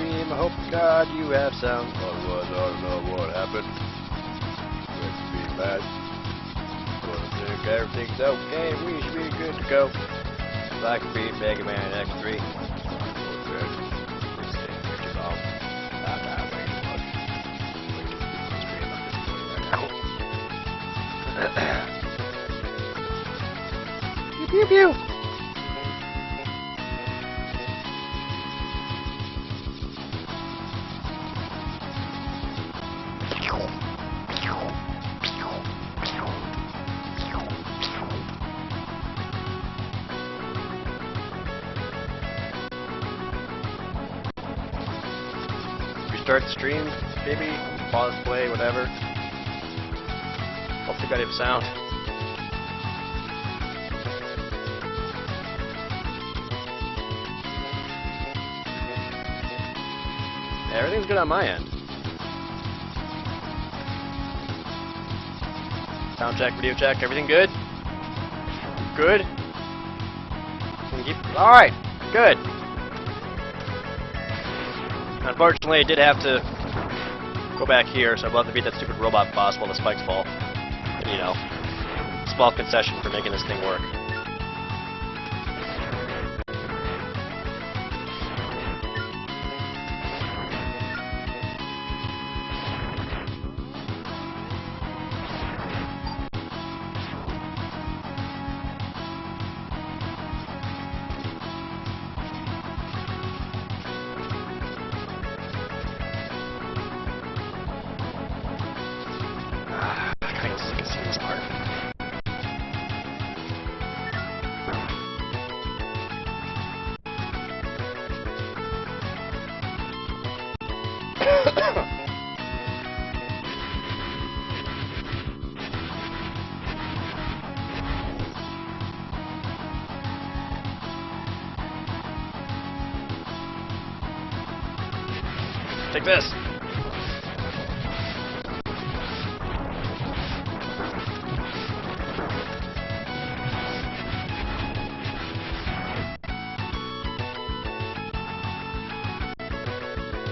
stream. I hope to God you have sound. Otherwise, I don't know what happened. Let's be bad. But I think everything's okay. We should be good to go. Black beat Megaman X3. This thing is too long. I'm not way too much. Way too much to stream on this point right now. Pew pew pew. Start the stream, maybe pause play, whatever. Hopefully got him sound. Everything's good on my end. Sound check, video check, everything good? Good? Alright, good. Unfortunately, I did have to go back here, so I'd love to beat that stupid robot boss while the spikes fall. You know, small concession for making this thing work. Take this.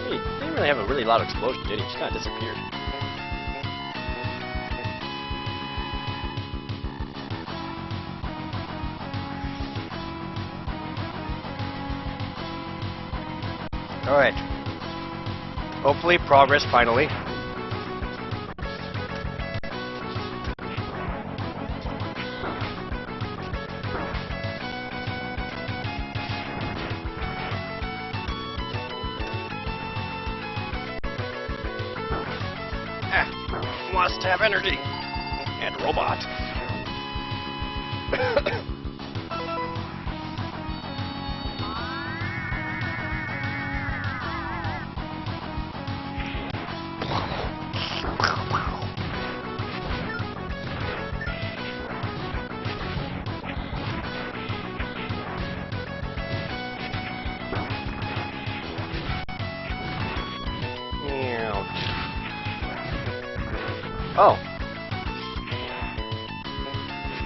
He didn't really have a really loud explosion, did he? He just kind of disappeared. Alright. Hopefully, progress finally. Must have energy. And robot. Oh.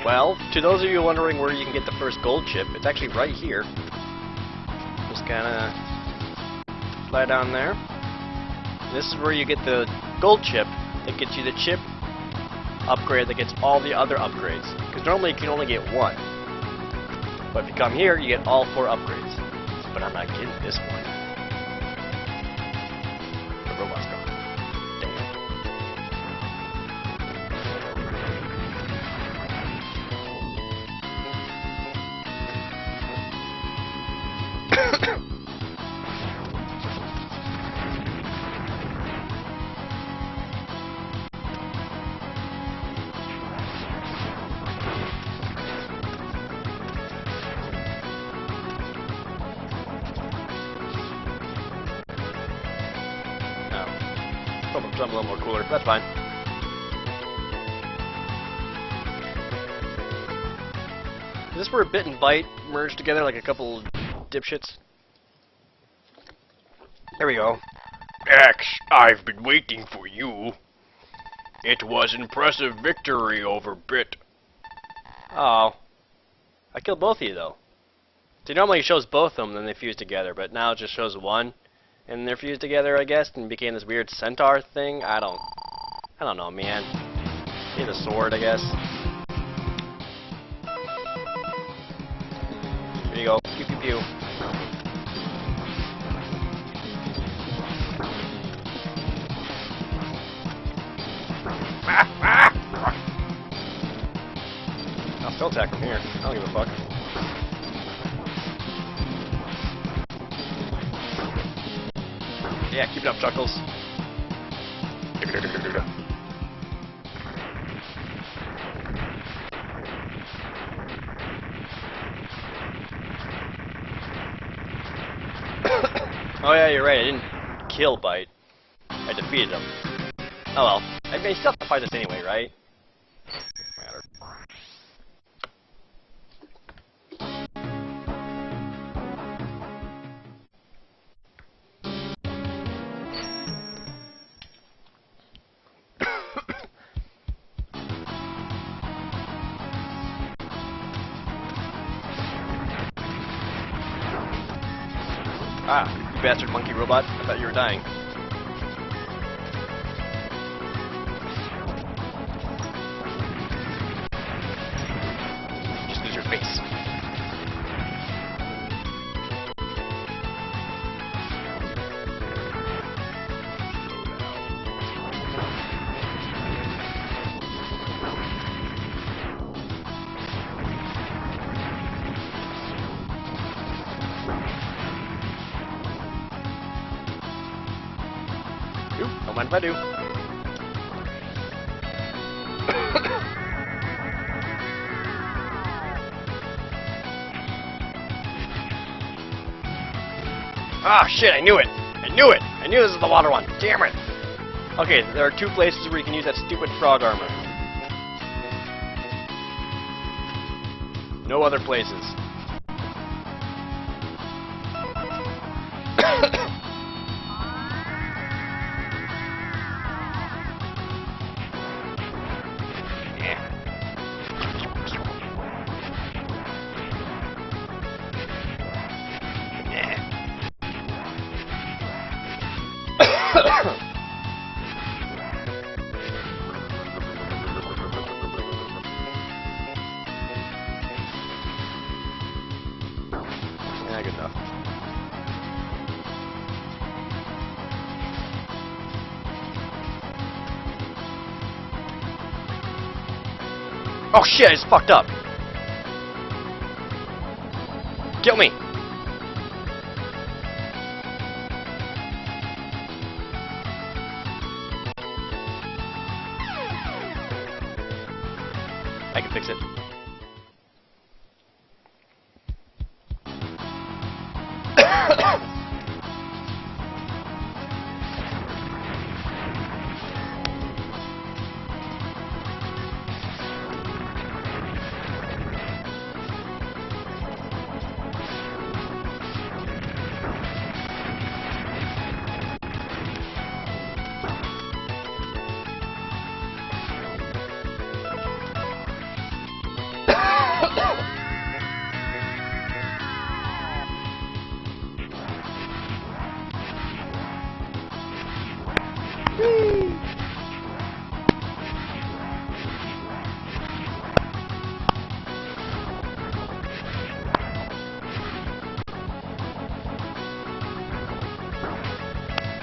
Well, to those of you wondering where you can get the first gold chip, it's actually right here. Just kinda fly down there. This is where you get the gold chip that gets you the chip upgrade that gets all the other upgrades. Because normally you can only get one. But if you come here, you get all 4 upgrades. But I'm not getting this one. The robot's gone. Something a little more cooler. That's fine. Is this where Bit and Bite merge together like a couple dipshits? There we go. X, I've been waiting for you. It was impressive victory over Bit. Oh. I killed both of you, though. See, normally it shows both of them, then they fuse together, but now it just shows one. and they're fused together, I guess, and became this weird centaur thing. I don't know, man. He had a sword, I guess. Here you go. Pew pew pew. I'll still attack from here. I don't give a fuck. Yeah, keep it up, Chuckles. Oh yeah, you're right. I didn't kill Bite. I defeated him. Oh well. I mean, you still have to fight this anyway, right? Doesn't matter. Ah, you bastard monkey robot. I thought you were dying. Just lose your face. Don't mind if I do. Ah, shit, I knew it! I knew it! I knew this was the water one! Damn it! Okay, there are 2 places where you can use that stupid frog armor. No other places. Yeah, good enough. Oh shit, I just fucked up. Kill me. I can fix it.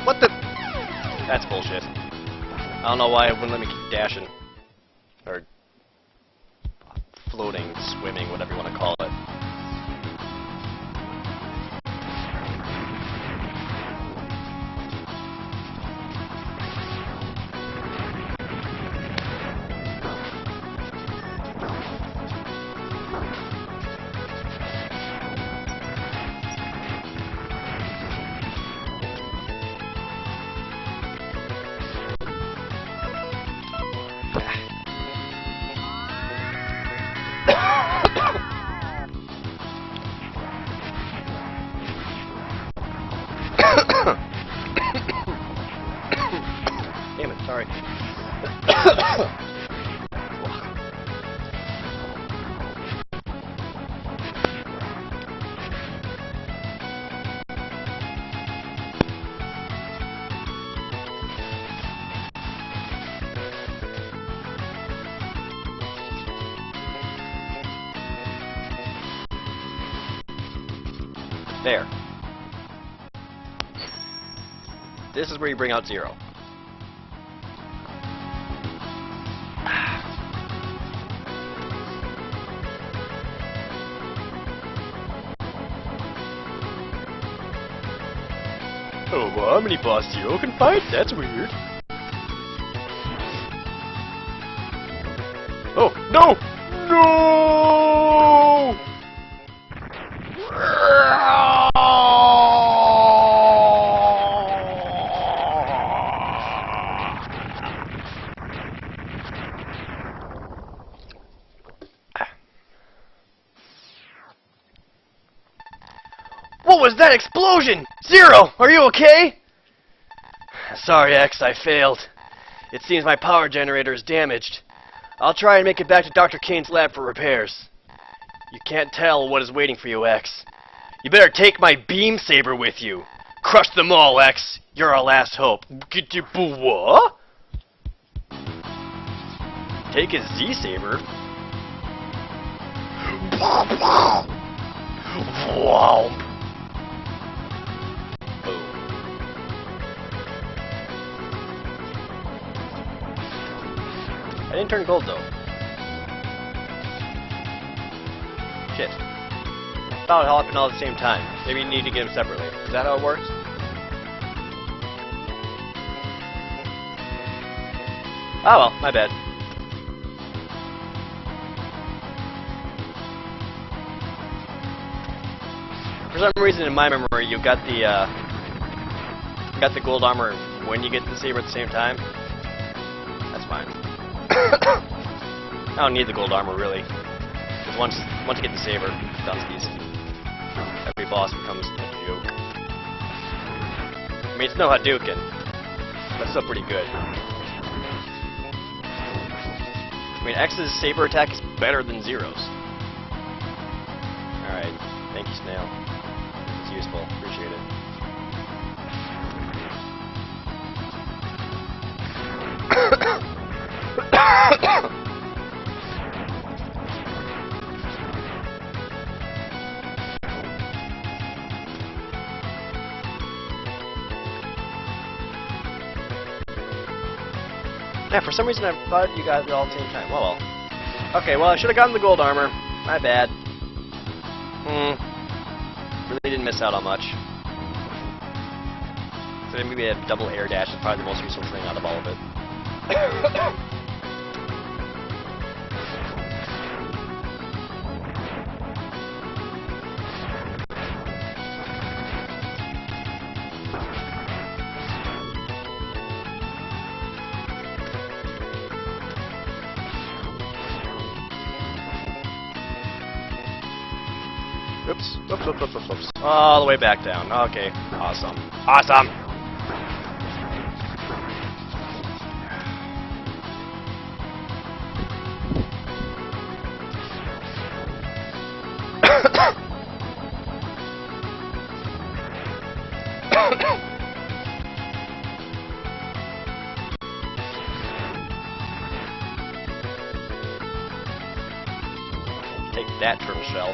What the? That's bullshit. I don't know why it wouldn't let me keep dashing. Or floating, swimming, whatever you want to call it. There. This is where you bring out Zero. Oh, well, Omni Boss Zero can fight? That's weird. Oh, no! No! What was that explosion? Zero, are you okay? Sorry, X, I failed. It seems my power generator is damaged. I'll try and make it back to Dr. Kane's lab for repairs. You can't tell what is waiting for you, X. You better take my beam saber with you. Crush them all, X. You're our last hope. What? Take his Z-saber? Wow. I didn't turn gold though. Shit. Thought it all happened all at the same time. Maybe you need to get them separately. Is that how it works? Oh well, my bad. For some reason in my memory you got the gold armor when you get the saber at the same time. That's fine. I don't need the gold armor really. Because once you get the saber, Dunskies. Every boss becomes a joke. I mean, it's no Hadouken, but still pretty good. I mean, X's saber attack is better than Zero's. Alright, thank you, Snail. It's useful, appreciate it. Yeah, for some reason I thought you got it all at the same time. Well. Okay, well I should have gotten the gold armor. My bad. Really didn't miss out on much. So maybe a double air dash is probably the most useful thing out of all of it. Oops. Oops. All the way back down. Okay. Awesome. Awesome! Take that, turtle shell.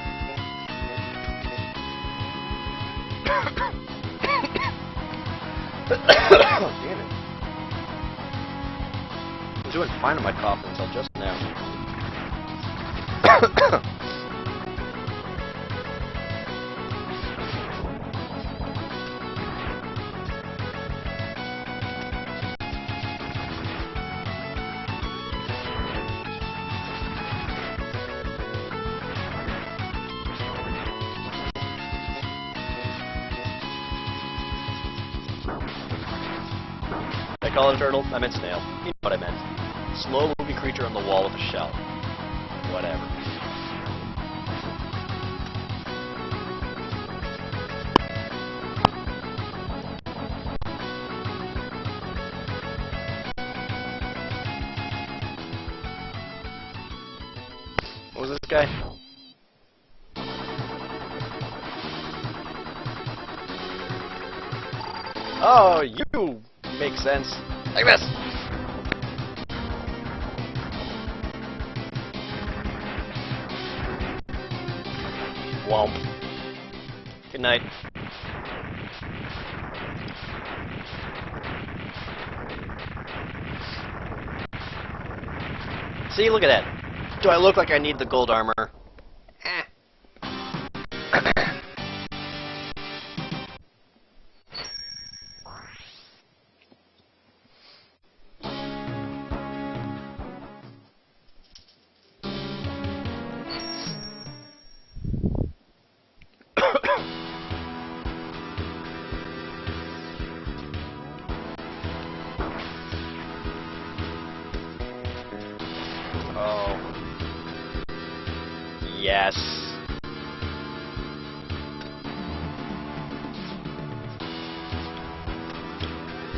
Damn it. I was doing fine on my cough until just now. I call it a turtle, I meant snail. You know what I meant. Slow moving creature on the wall with a shell. Whatever. What was this guy? Oh, you make sense. Like this. Womp. Good night. See, look at that. Do I look like I need the gold armor? Eh. Oh. Yes.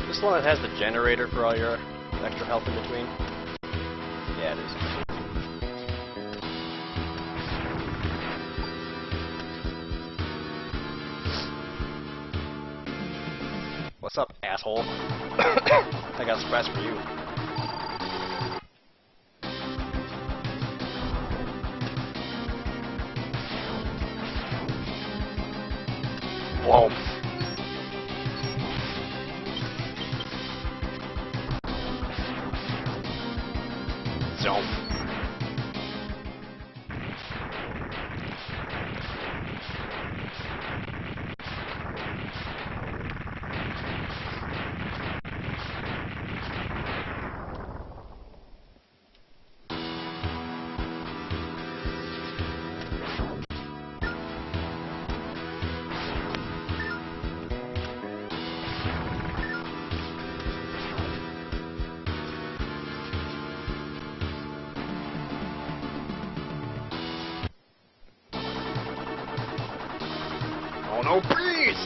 This one that has the generator for all your extra health in between? Yeah, it is. What's up, asshole? I got a surprise for you. Whoa. Zone. Oh no, please!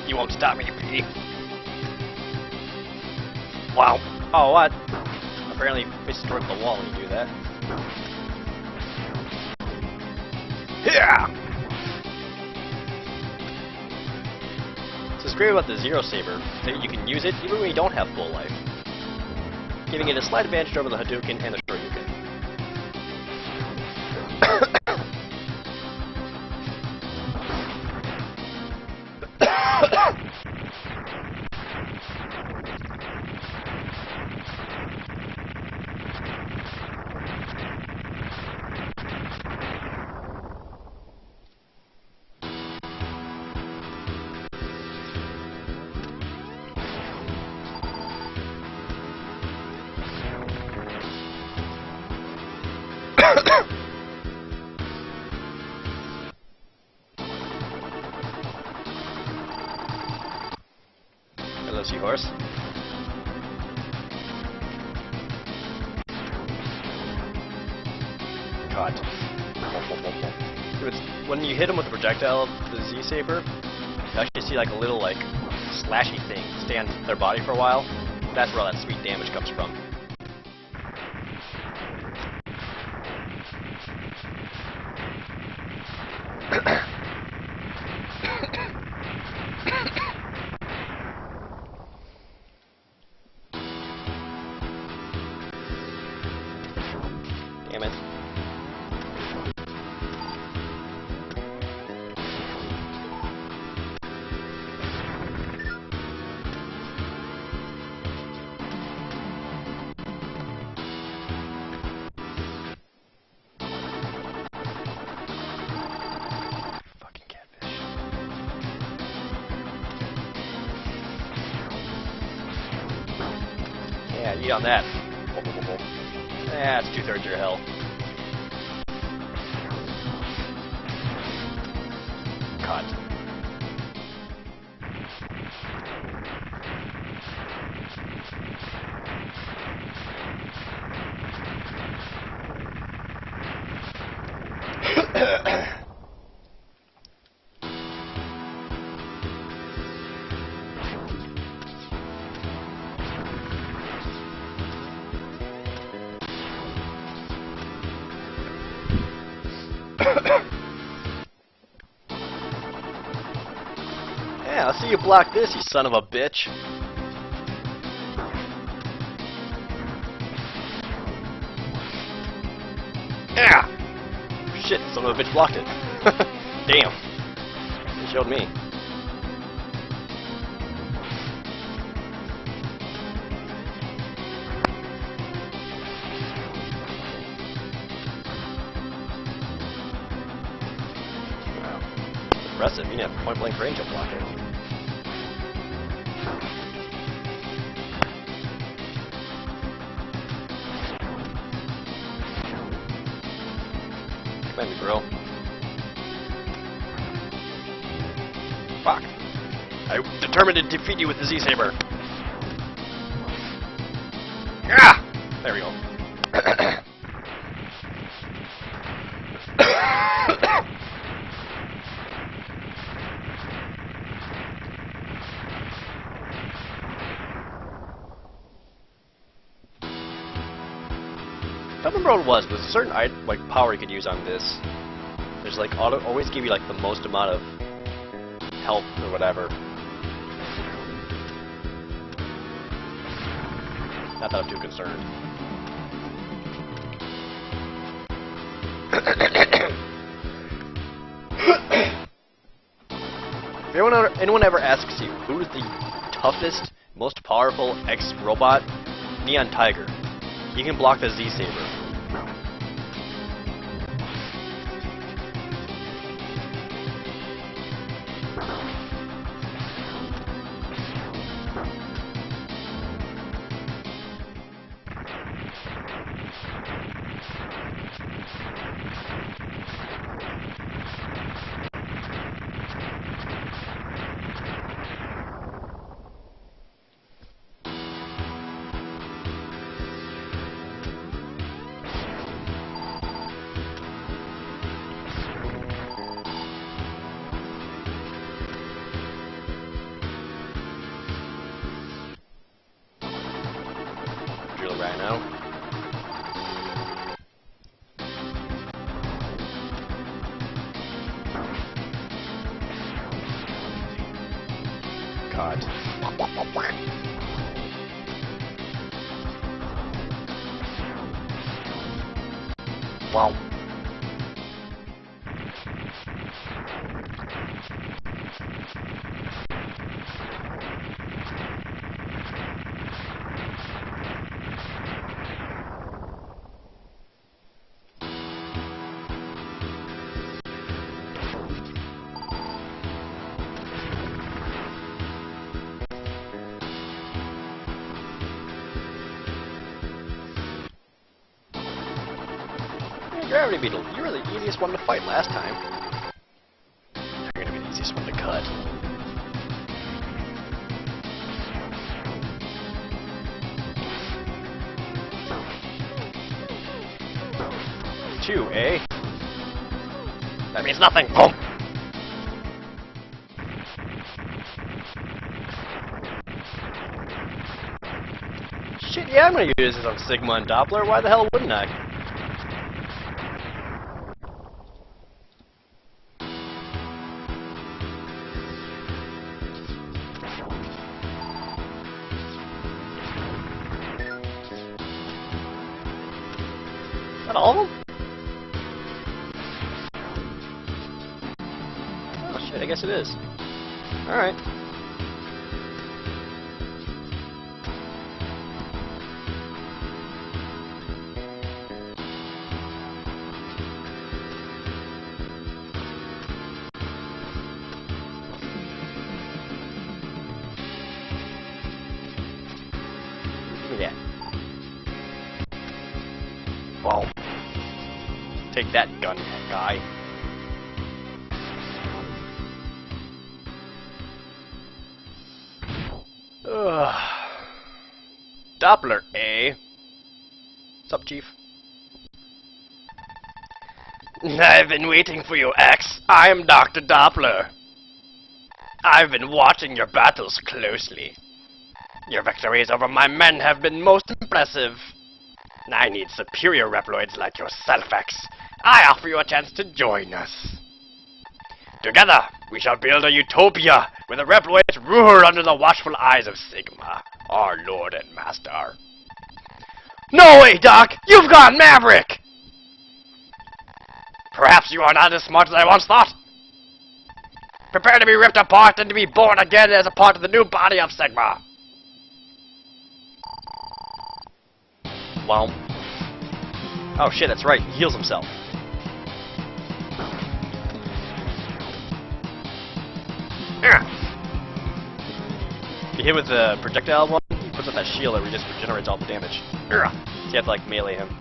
You won't stop me, P. Wow. Oh, what? Apparently faces toward the wall when you do that. Yeah! So what's great about the Zero Saber is that you can use it even when you don't have full life, giving it a slight advantage over the Hadouken and the Shoryuken. Hello, seahorse. Caught. When you hit him with the projectile of the Z-Saber, you actually see like a little like slashy thing stay on their body for a while. That's where all that sweet damage comes from. Damn it. Fucking catfish. Yeah, eat on that. That's 2/3 your health. Cut. Yeah, I'll see you block this, you son of a bitch. shit, son of a bitch blocked it. Damn. It showed me. Wow. Impressive, you didn't have point blank range to block it. Come at me, bro. Fuck. I'm determined to defeat you with the Z-Saber. Ah! There we go. I don't remember what it was. There's a certain like power you could use on this. There's like always give you like the most amount of health or whatever. Not that I'm too concerned. If anyone ever asks you who's the toughest, most powerful ex-robot, Neon Tiger. You can block the Z-Saber. Right now. God. Wow. Gravity Beetle, you were the easiest one to fight last time. You're gonna be the easiest one to cut. Two, eh? That means nothing. Boom! Shit, yeah, I'm gonna use this on Sigma and Doppler. Why the hell wouldn't I? Is that all of them? Oh shit, I guess it is. Alright. Give me that. Wow. Take that gun, guy. Ugh. Doppler, eh? What's up, Chief? I've been waiting for you, X. I'm Dr. Doppler. I've been watching your battles closely. Your victories over my men have been most impressive. I need superior Reuploads like yourself, X. I offer you a chance to join us. Together, we shall build a utopia where the Reuploads roar under the watchful eyes of Sigma, our lord and master. No way, Doc! You've gone Maverick! Perhaps you are not as smart as I once thought. Prepare to be ripped apart and to be born again as a part of the new body of Sigma. Well. Oh shit, that's right. He heals himself. If you hit with the projectile one, he puts up that shield that just regenerates all the damage. So you have to like melee him.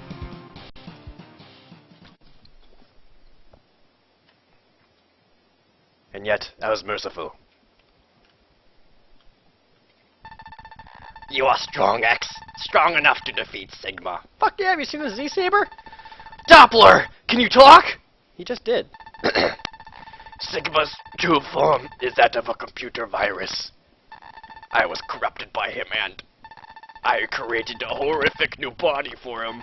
And yet, I was merciful. You are strong, X. Strong enough to defeat Sigma. Fuck yeah, have you seen the Z-Saber? Doppler! Can you talk? He just did. Sigma's true form is that of a computer virus. I was corrupted by him and I created a horrific new body for him.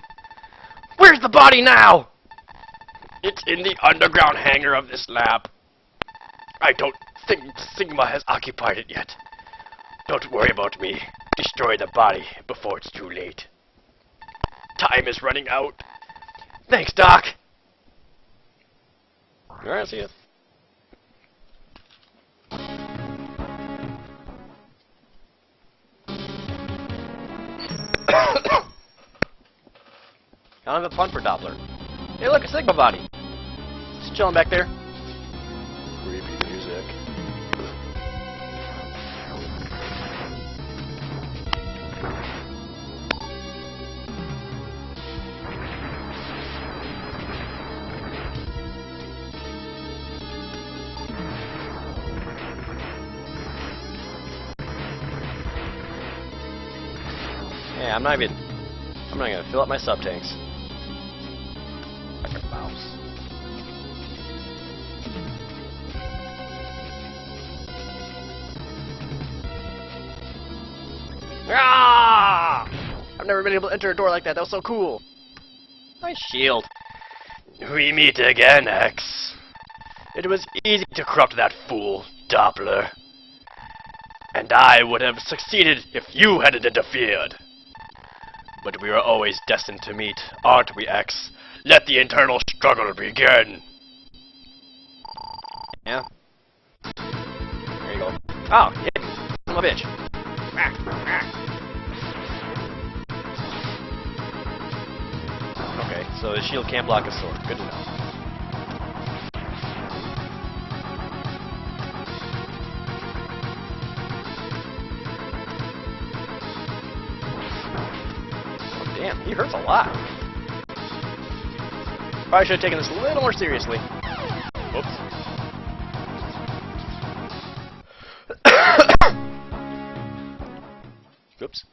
Where's the body now? It's in the underground hangar of this lab. I don't think Sigma has occupied it yet. Don't worry about me. Destroy the body before it's too late. Time is running out. Thanks, Doc. Alright, see ya. Kind of a fun for Doppler. Hey, look, a Sigma body. Just chilling back there. Creepy music. Yeah, I'm not gonna fill up my sub tanks. Like a mouse. Ah! I've never been able to enter a door like that. That was so cool. Nice shield. We meet again, X. It was easy to corrupt that fool, Doppler. And I would have succeeded if you hadn't interfered. But we are always destined to meet, aren't we, X? Let the internal struggle begin. Yeah. There you go. Oh, you hit me. Son of a bitch. Okay, so the shield can't block a sword. Good to know. Oh, damn, he hurts a lot. Probably should have taken this a little more seriously. Whoops. Oops.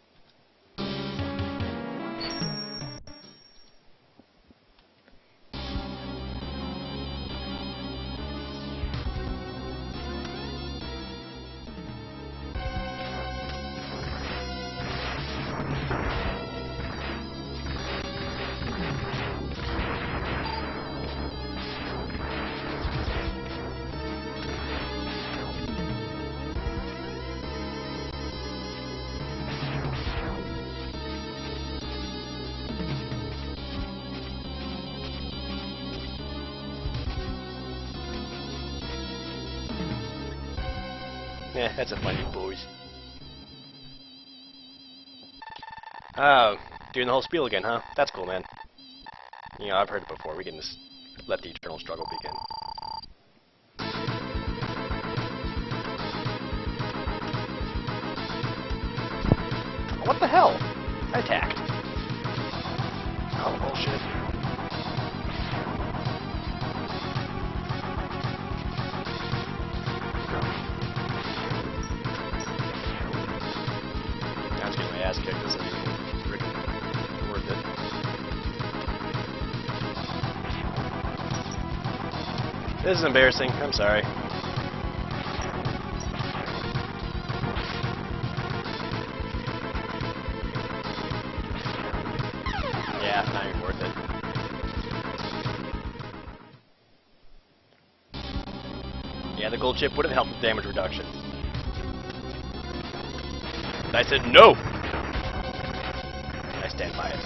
Yeah, that's a funny boys. Oh, doing the whole spiel again, huh? That's cool, man. You know, I've heard it before. We can just let the eternal struggle begin. What the hell? I attacked. Oh, bullshit. Ass kick isn't even freaking worth it. This is embarrassing. I'm sorry. Yeah, not even worth it. Yeah, the gold chip would have helped with damage reduction. I said no! I stand by it.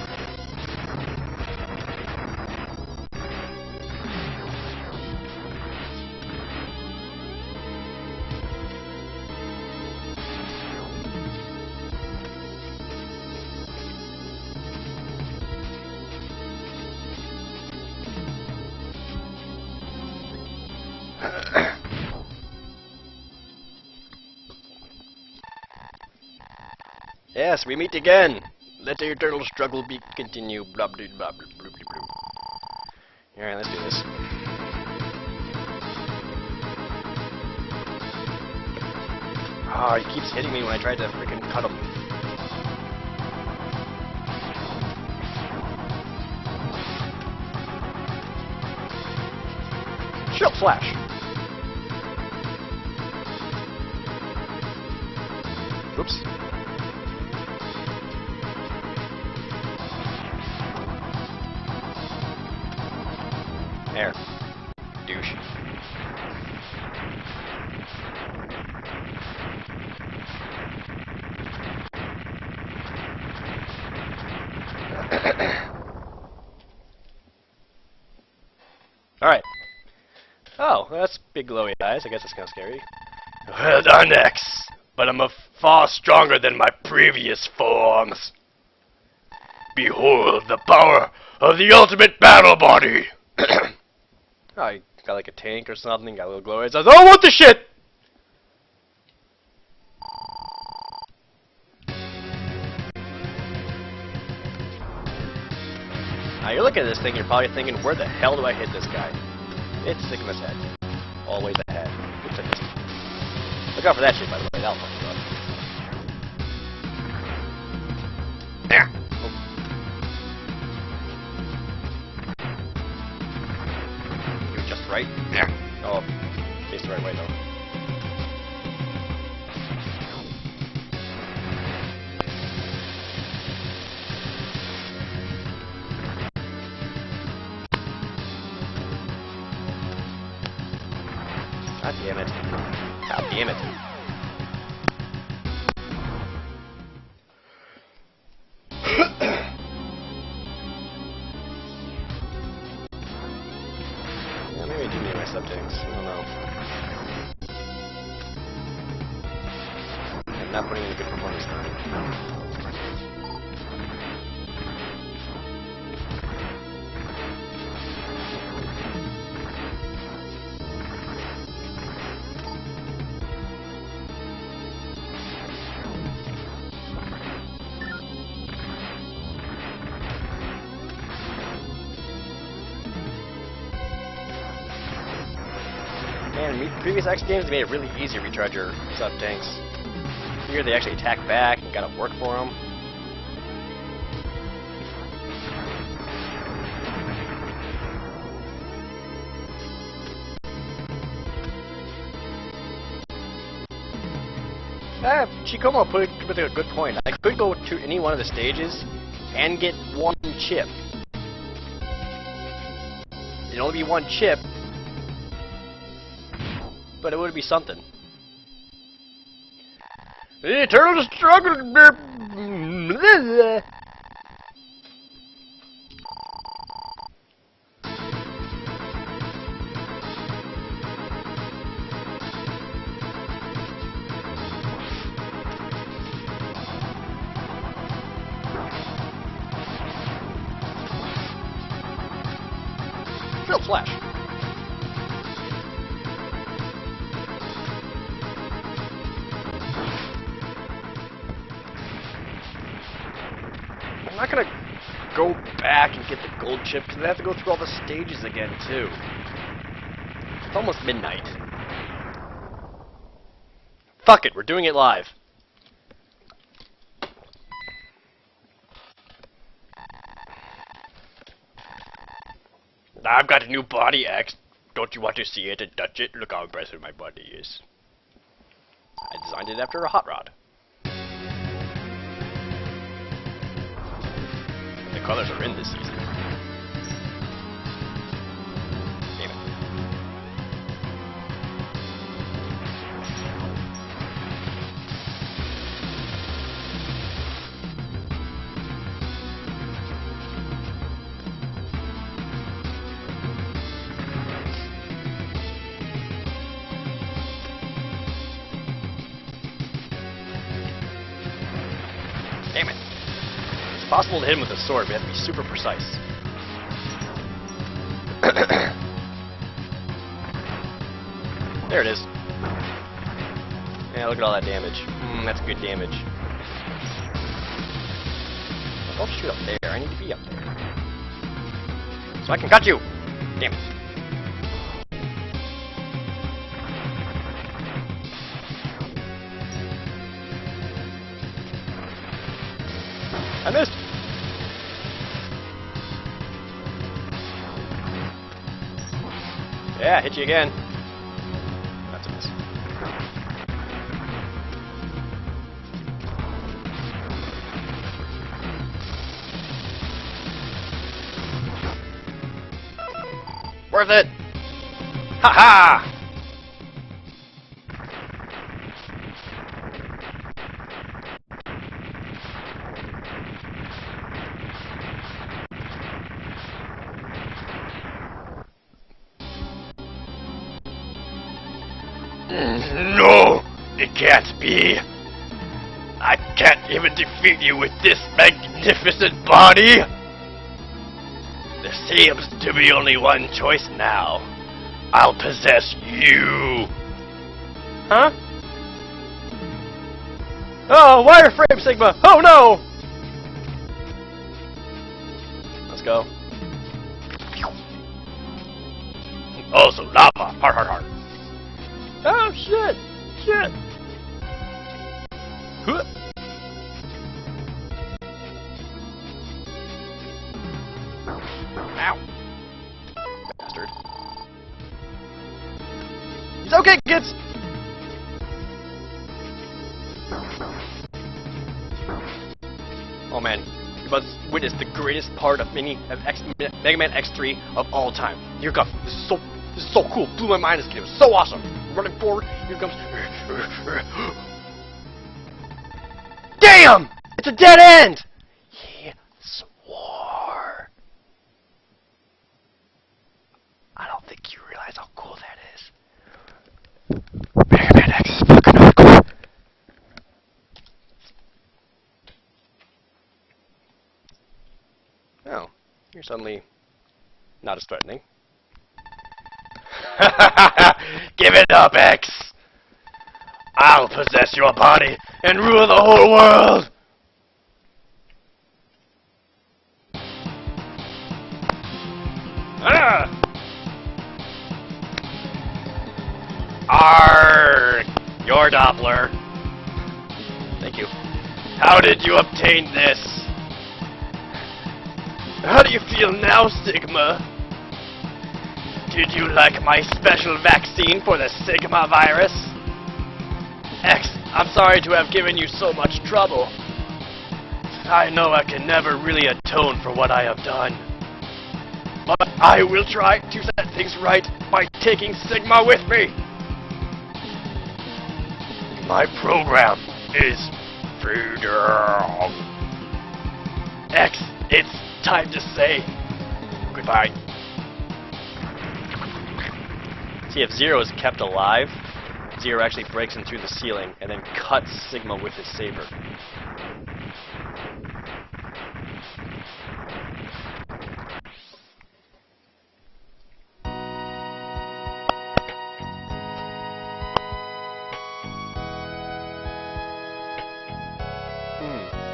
Yes, we meet again. Let the eternal struggle be continue. Blah blah blah blah blah blah. Alright, let's do this. Oh, he keeps hitting me when I try to freaking cut him. Shield Flash! Oops. There. Douche. Alright. Oh, that's big glowy eyes. I guess that's kind of scary. Well done, X. But I'm far stronger than my previous forms. Behold the power of the ultimate battle body. Oh, you got like a tank or something, got a little glowy eyes. Oh, what the shit! Now you're looking at this thing, you're probably thinking, where the hell do I hit this guy? It's Sigma's head. Always ahead. Oops, I missed. Look out for that shit, by the way. That'll fuck you up. There! Oh. You're just right. There. Oh, face the right way, though. God damn it. God damn it. Yeah, maybe I do need my sub-tanks. I don't know. I'm not putting in a good performance time. Man, previous X games, they made it really easy to recharge your sub-tanks. Here they actually attack back and gotta work for them. Chikomo put a good point. I could go to any one of the stages and get one chip. It'd only be one chip, but it would be something. The eternal struggle. Shield Flash. I'm not gonna go back and get the gold chip because I have to go through all the stages again too. It's almost midnight. Fuck it, we're doing it live. I've got a new body, X. Don't you want to see it and touch it? Look how impressive my body is. I designed it after a hot rod. The colors are in this season. Damn it. Damn it. It's possible to hit him with a sword, but you have to be super precise. There it is. Yeah, look at all that damage. That's good damage. Don't shoot up there. I need to be up there. So I can cut you! Damn it. I missed! Yeah, hit you again. That's a miss. Worth it! Ha ha! No! It can't be! I can't even defeat you with this magnificent body! There seems to be only one choice now. I'll possess you! Huh? Oh, wireframe Sigma! Oh no! Let's go. Also lava! Har har har! Oh shit! Shit! Huh. Ow! Bastard. It's okay, kids! Oh man, you must witness the greatest part of Mega Man X3 of all time. Here it comes. This is so cool. Blew my mind this game. It was so awesome. Running forward, here it comes. Damn! It's a dead end! He swore. I don't think you realize how cool that is. Mega Man X is fucking hardcore. Oh, you're suddenly not as threatening. Give it up, X! I'll possess your body and rule the whole world! Ah! Arrgh! Your Doppler. Thank you. How did you obtain this? How do you feel now, Sigma? Did you like my special vaccine for the Sigma virus? X, I'm sorry to have given you so much trouble. I know I can never really atone for what I have done. But I will try to set things right by taking Sigma with me. My program is freedom. X, it's time to say goodbye. See, if Zero is kept alive, Zero actually breaks in through the ceiling and then cuts Sigma with his saber.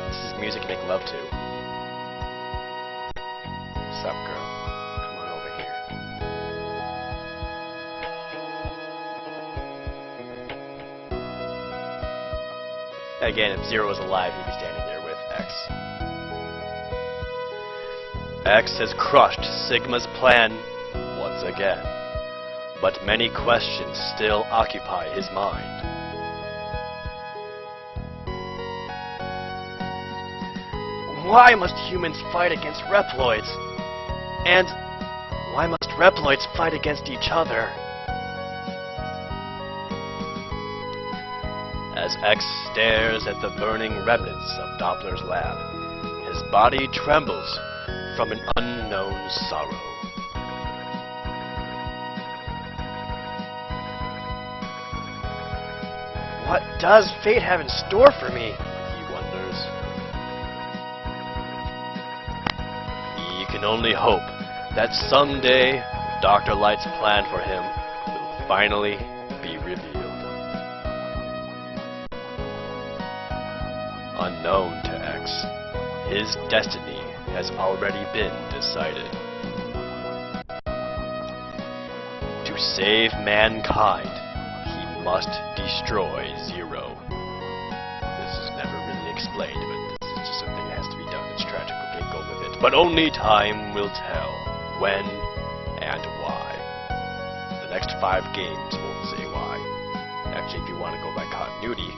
This is music to make love to. What's up, girl? Come on over here. Again, if Zero was alive, he'd be standing there with X. X has crushed Sigma's plan once again, but many questions still occupy his mind. Why must humans fight against Reuploads? And why must Reuploads fight against each other? As X stares at the burning remnants of Doppler's lab, his body trembles from an unknown sorrow. What does fate have in store for me? He wonders. He can only hope that someday Dr. Light's plan for him will finally be revealed. Unknown to X, His destiny has already been decided. To save mankind, he must destroy Zero. This is never really explained, but this is just something that has to be done. It's tragic, okay, go with it. But only time will tell when and why. The next 5 games won't say why. Actually, if you want to go by continuity,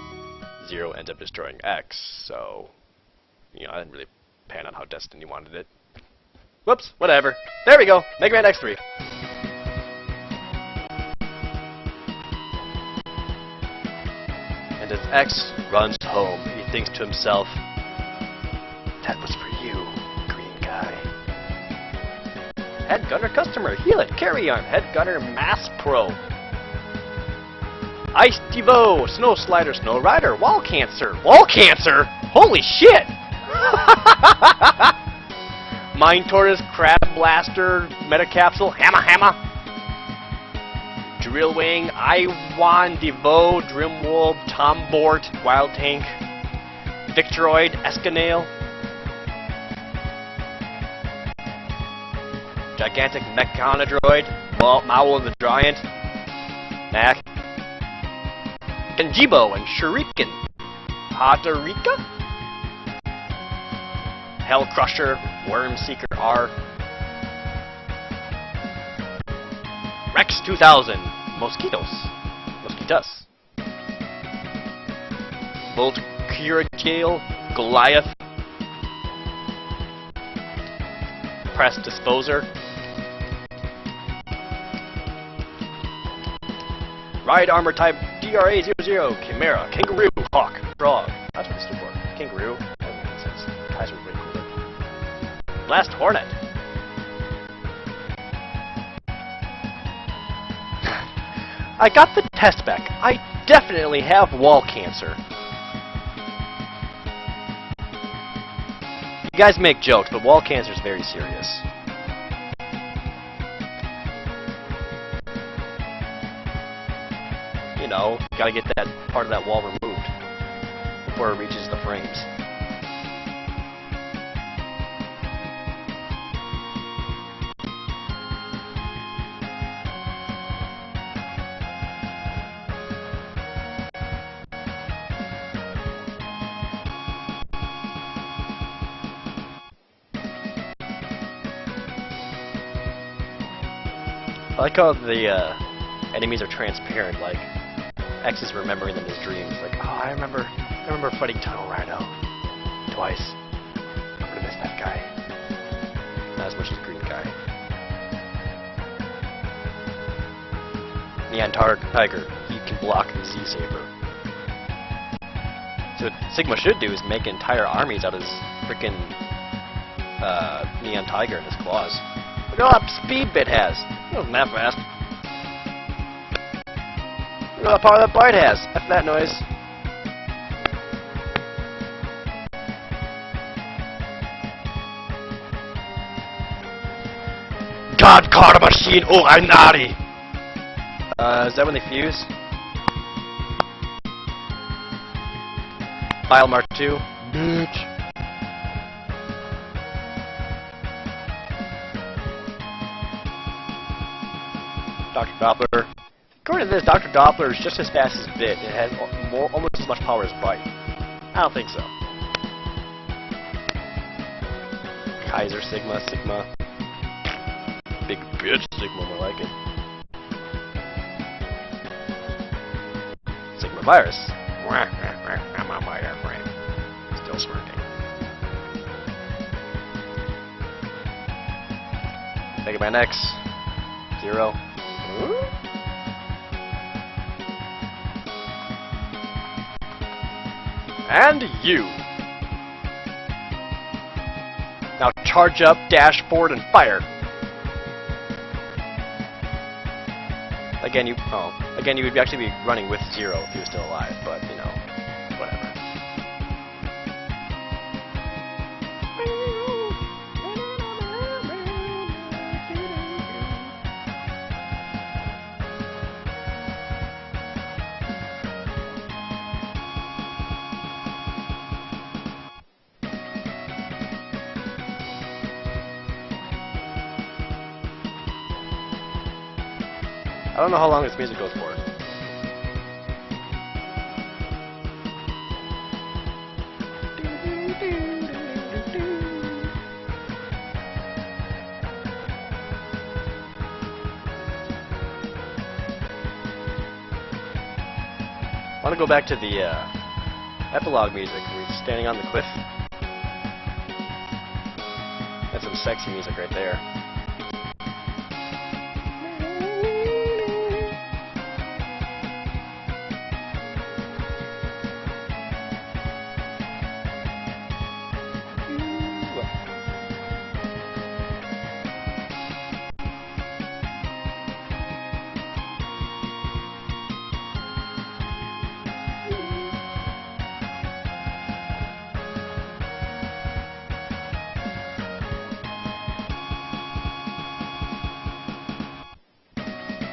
Zero ends up destroying X, so... You know, I didn't really pan on how Destiny wanted it. Whoops, whatever. There we go, Megaman X3. And as X runs home, he thinks to himself, that was for you, green guy. Head Gunner customer, heal it, carry on, Head Gunner Mass Pro. Ice Devo, Snow Slider, Snow Rider, Wall Cancer. Wall Cancer? Holy shit! Mind Tortoise, Crab Blaster, Metacapsule, Hammer. Drill Wing, Iwan, Devo, Drimwolf, Tombort, Wild Tank, Victoroid, Escanale, Gigantic Mechanodroid, Maul the Giant, Mac, Genjibo and Shuriken, Hatarika, Hell Crusher, Worm Seeker R, Rex 2000, Mosquitos, Volt Curagale, Goliath, Press Disposer, Ride Armor Type DRA00, Chimera, Kangaroo, Hawk, Frog. That's what it stood for. Kangaroo. That makes sense. Guys were pretty cool. Last Hornet. I got the test back. I definitely have wall cancer. You guys make jokes, but wall cancer is very serious. You know, gotta get that part of that wall removed before it reaches the frames. I like how the enemies are transparent, like X is remembering them as dreams. Like, oh, I remember fighting Tunnel Rhino twice. I'm gonna miss that guy. Not as much as Green Guy. Neon Tiger, he can block the Z-Saber. So what Sigma should do is make entire armies out of his frickin' Neon Tiger and his claws. Look at all that speed Bit has. It wasn't that fast. Look at all the power that Bite has. F that noise. God Carter Machine! Oh, I'm naughty! Is that when they fuse? File Mark 2. Bitch. Dr. Doppler. According to this, Dr. Doppler is just as fast as Bit. It has almost as much power as Bite. I don't think so. Kaiser Sigma. Big bitch Sigma, more like it. Sigma Virus. I'm on my airframe. Still smirking. Megaman X. 0. And you. Now charge up, dash forward, and fire. Again, you would actually be running with 0 if he was still alive, but you know, whatever. I don't know how long this music goes for. I want to go back to the epilogue music. We're standing on the cliff. That's some sexy music right there.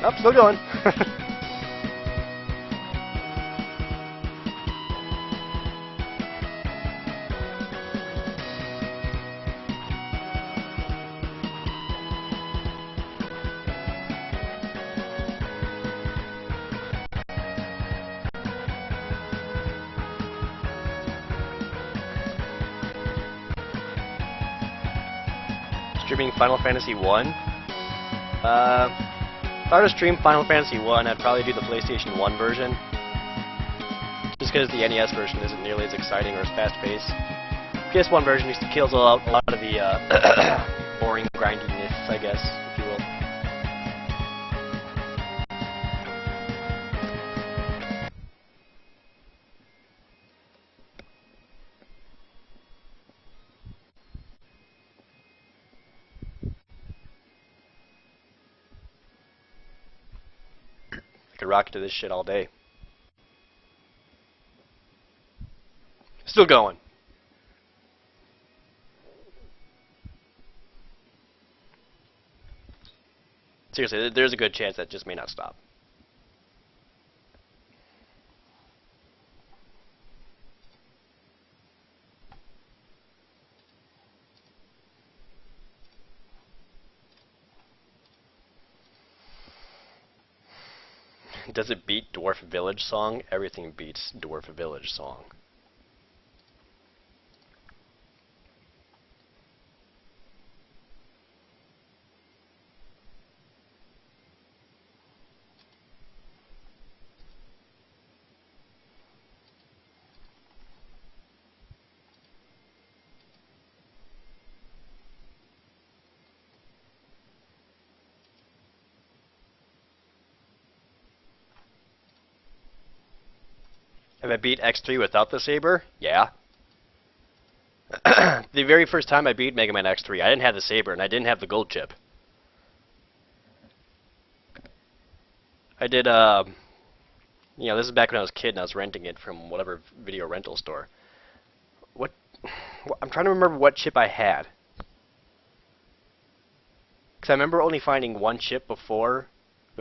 Nope, still going. Streaming Final Fantasy 1. If I were to stream Final Fantasy 1, I'd probably do the PlayStation 1 version. Just because the NES version isn't nearly as exciting or as fast-paced. PS1 version just kills out a lot of the boring grindiness, I guess, if you will. I could rock to this shit all day. Still going. Seriously, there's a good chance that just may not stop. Does it beat Dwarf Village Song? Everything beats Dwarf Village Song. Have I beat X3 without the saber? Yeah. The very first time I beat Megaman X3, I didn't have the saber and I didn't have the gold chip. I did, you know, this is back when I was a kid and I was renting it from whatever video rental store. I'm trying to remember what chip I had. Because I remember only finding one chip before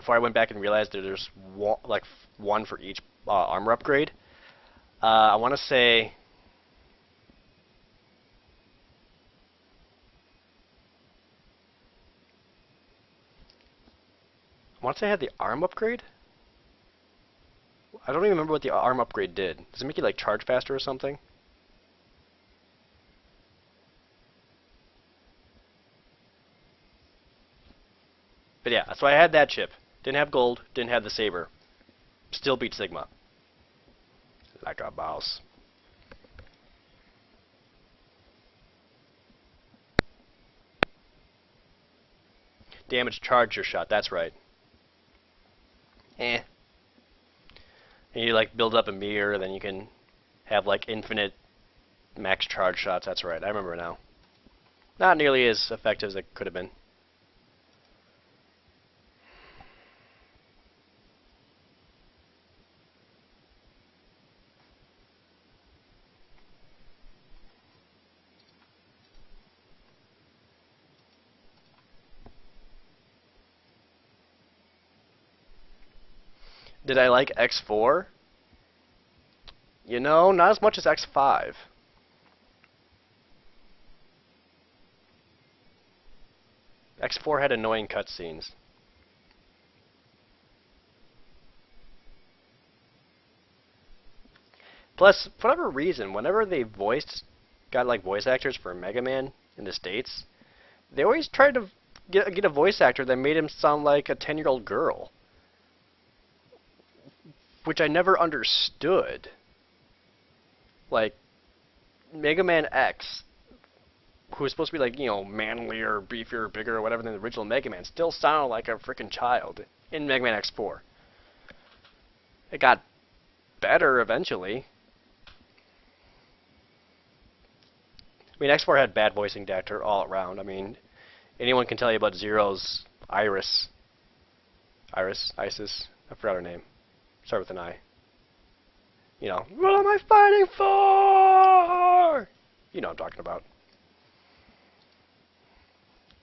I went back and realized that there's one for each armor upgrade. I want to say... I had the arm upgrade? I don't even remember what the arm upgrade did. Does it make you like charge faster or something? But yeah, so I had that chip. Didn't have gold, didn't have the saber. Still beat Sigma. Like a boss. Damage charge your shot, that's right. And you like build up a mirror, then you can have like infinite max charge shots, that's right, I remember now. Not nearly as effective as it could have been. Did I like X4? You know, not as much as X5. X4 had annoying cutscenes. Plus, for whatever reason, whenever they got like voice actors for Megaman in the States, they always tried to get a voice actor that made him sound like a 10-year-old girl. Which I never understood. Like, Mega Man X, who was supposed to be like, you know, manlier, beefier, bigger, or whatever than the original Mega Man, still sounded like a freaking child in Mega Man X4. It got better eventually. I mean, X4 had bad voicing actor all around. I mean, anyone can tell you about Zero's Isis? I forgot her name. Start with an I. You know, what am I fighting for? You know what I'm talking about.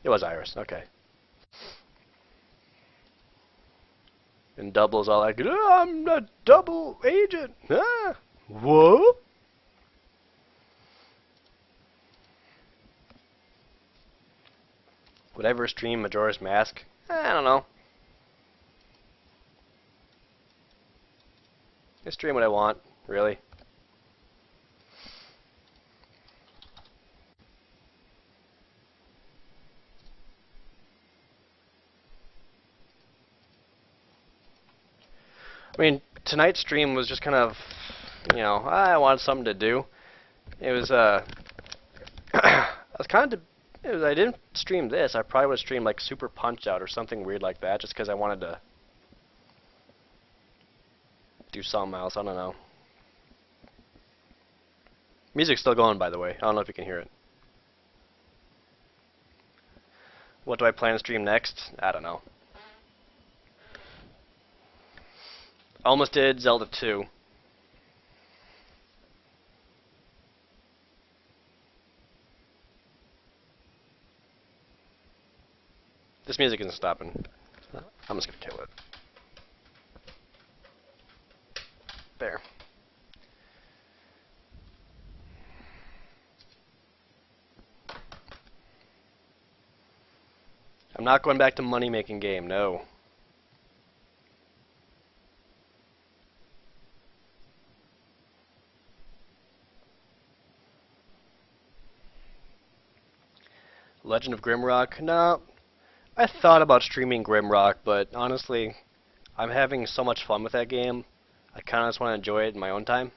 It was Iris, okay. And Double's all like, oh, I'm a double agent. Ah, what? Would I ever stream Majora's Mask? I don't know. I stream what I want, really. I mean, tonight's stream was just kind of, you know, I wanted something to do. It was, I was kind of, I didn't stream this. I probably would stream like Super Punch-Out or something weird like that, just because I wanted to do something else. I don't know. Music's still going, by the way. I don't know if you can hear it. What do I plan to stream next? I don't know. Almost did Zelda 2. This music isn't stopping. I'm just gonna kill it. There. I'm not going back to money-making game, no. Legend of Grimrock? No. I thought about streaming Grimrock, but honestly, I'm having so much fun with that game, I kind of just want to enjoy it in my own time.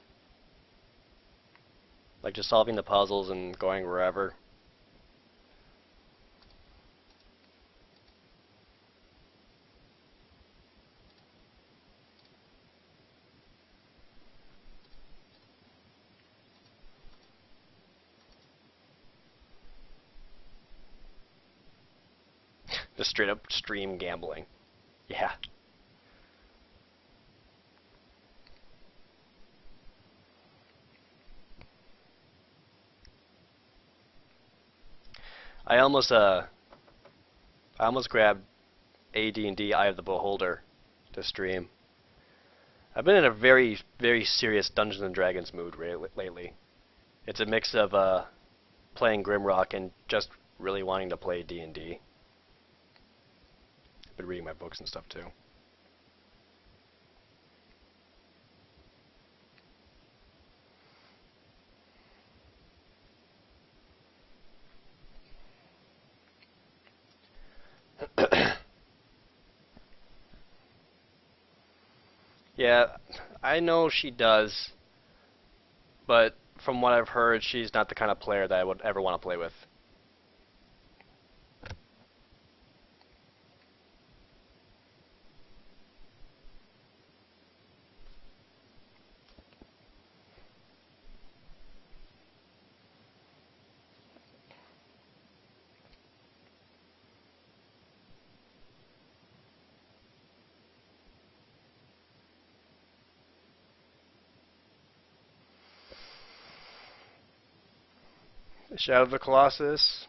Like just solving the puzzles and going wherever. Just straight up stream gambling. Yeah. I almost grabbed AD&D Eye of the Beholder to stream. I've been in a very, very serious Dungeons and Dragons mood lately. It's a mix of playing Grimrock and just really wanting to play D&D. I've been reading my books and stuff too. Yeah, I know she does, but from what I've heard, she's not the kind of player that I would ever want to play with. Shadow of the Colossus?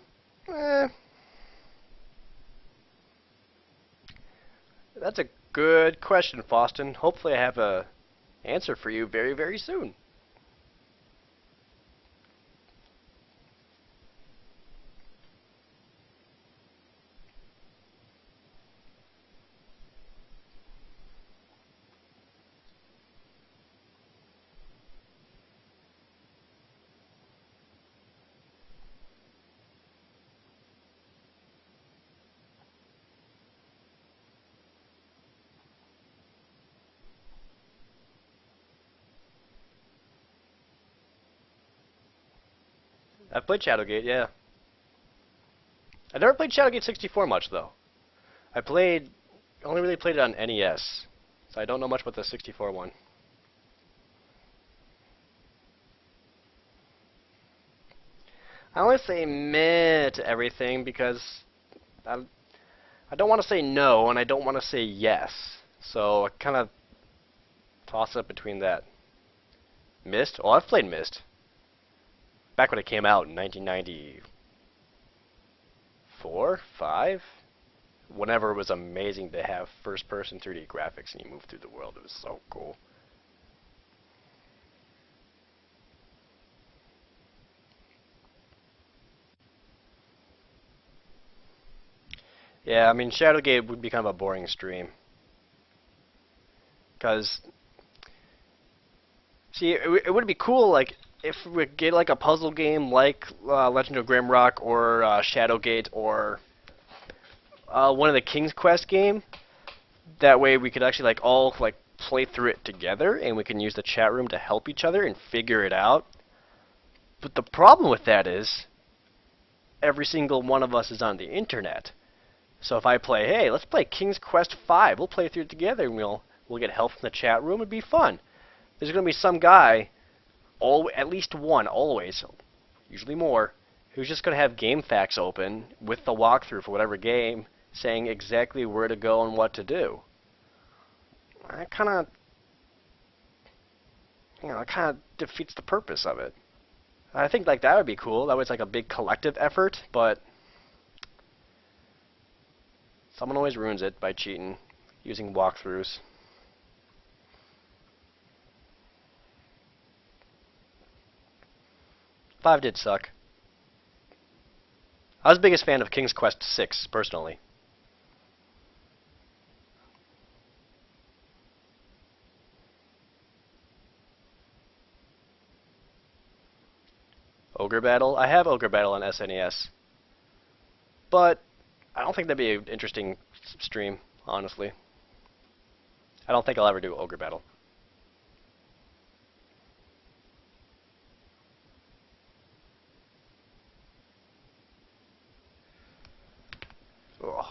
That's a good question, Faustin. Hopefully I have a answer for you very, very soon. I've played Shadowgate, yeah. I never played Shadowgate 64 much though. Only really played it on NES, so I don't know much about the 64 one. I only say meh to everything because I don't want to say no and I don't want to say yes. So I kind of toss up between that. Myst? Oh, I've played Myst. Back when it came out in 1994, 5? Whenever it was amazing to have first-person 3D graphics and you move through the world. It was so cool. Yeah, I mean, Shadowgate would be kind of a boring stream. Because, see, it would be cool, like, if we get, like, a puzzle game like Legend of Grimrock or Shadowgate or one of the King's Quest game. That way we could actually, like, all, like, play through it together, and we can use the chat room to help each other and figure it out. But the problem with that is, every single one of us is on the internet. So if I play, hey, let's play King's Quest 5, we'll play through it together, and we'll get help from the chat room, it'd be fun. There's going to be some guy, at least one, always, usually more, who's just going to have game facts open with the walkthrough for whatever game, saying exactly where to go and what to do. That kind of, it kind of defeats the purpose of it. I think like that would be cool. That was like a big collective effort, but someone always ruins it by cheating, using walkthroughs. Five did suck. I was the biggest fan of King's Quest 6, personally. Ogre Battle? I have Ogre Battle on SNES. But I don't think that'd be an interesting stream, honestly. I don't think I'll ever do Ogre Battle. Ugh.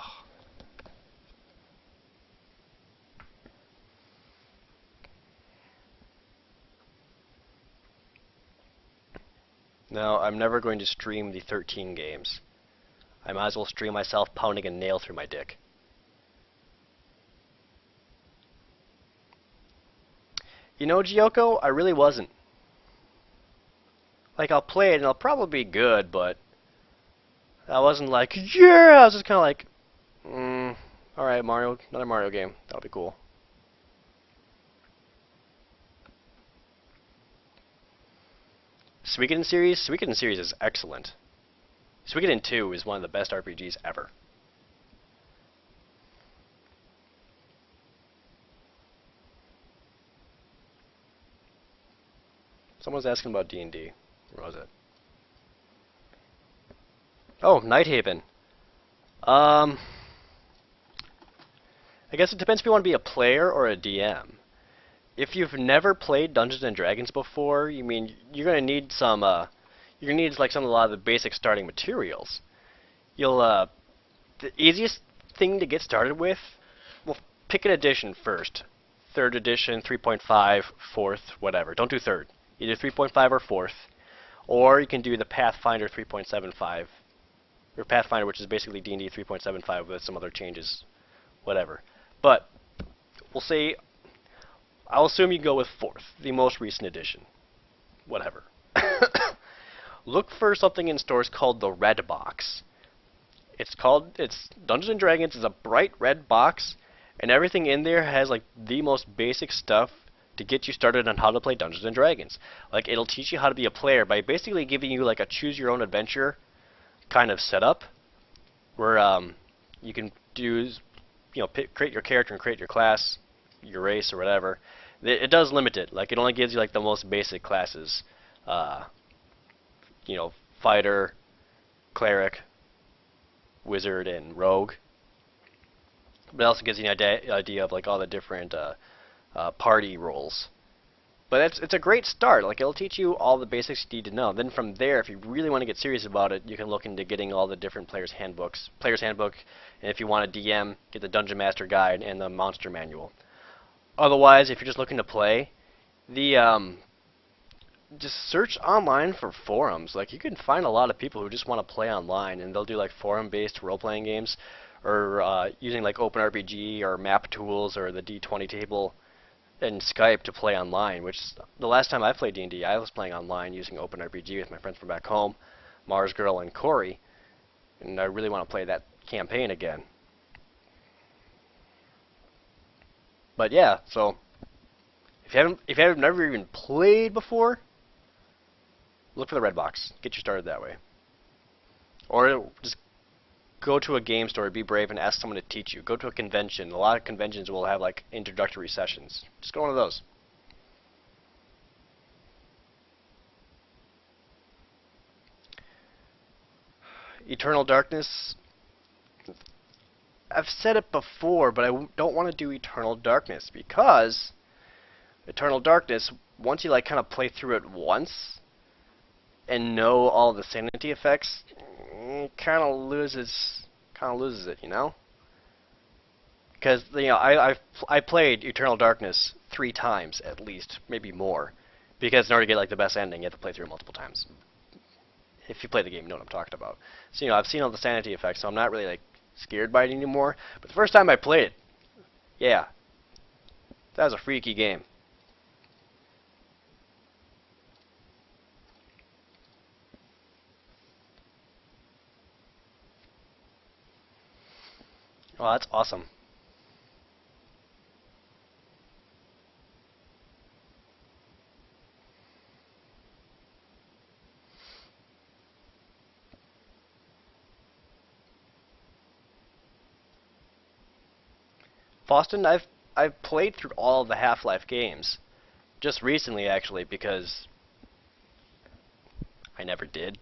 No, I'm never going to stream the 13 games. I might as well stream myself pounding a nail through my dick. You know, Gyoko, I really wasn't. Like, I'll play it and it'll probably be good, but I wasn't like, yeah! I was just kind of like, alright, Mario, another Mario game. That'll be cool. Suikoden series is excellent. Suikoden 2 is one of the best RPGs ever. Someone's asking about D&D. Where was it? Oh, Nighthaven. I guess it depends if you want to be a player or a DM. If you've never played Dungeons and Dragons before, you're gonna need some a lot of the basic starting materials. The easiest thing to get started with, well, pick an edition first. 3rd edition, 3.5, 4th, whatever. Don't do 3rd. Either 3.5 or 4th. Or you can do the Pathfinder 3.75. Or Pathfinder, which is basically D&D 3.75 with some other changes. Whatever. But, I'll assume you go with 4th, the most recent edition. Whatever. Look for something in stores called the Red Box. It's Dungeons and Dragons is a bright red box, and everything in there has like the most basic stuff to get you started on how to play Dungeons and Dragons. Like, it'll teach you how to be a player by basically giving you like a choose your own adventure kind of setup, where you can create your character and create your class, your race or whatever. It does limit it. Like, it only gives you like the most basic classes. Fighter, cleric, wizard, and rogue. But it also gives you an idea of like all the different party roles. But it's a great start. Like, it'll teach you all the basics you need to know. Then from there, if you really want to get serious about it, you can look into getting all the different player's handbook, and if you want a DM, get the Dungeon Master Guide and the Monster Manual. Otherwise, if you're just looking to play, just search online for forums. Like, you can find a lot of people who just want to play online, and they'll do like forum-based role-playing games, or using like OpenRPG or Map Tools or the D20 table and Skype to play online. Which the last time I played D&D, I was playing online using OpenRPG with my friends from back home, Mars Girl and Corey, and I really want to play that campaign again. But yeah, so if you haven't never even played before, look for the red box. Get you started that way. Or just go to a game store, be brave, and ask someone to teach you. Go to a convention. A lot of conventions will have like introductory sessions. Just go to one of those. Eternal Darkness. I've said it before, but I don't want to do Eternal Darkness because Eternal Darkness, once you like kind of play through it once and know all the sanity effects, kind of loses it, you know? Because I played Eternal Darkness 3 times at least, maybe more, because in order to get like the best ending, you have to play through it multiple times. If you play the game, you know what I'm talking about. So I've seen all the sanity effects, so I'm not really like scared by it anymore. But the first time I played it, yeah, that was a freaky game. Oh, that's awesome. Boston, I've played through all of the Half-Life games, just recently actually, because I never did.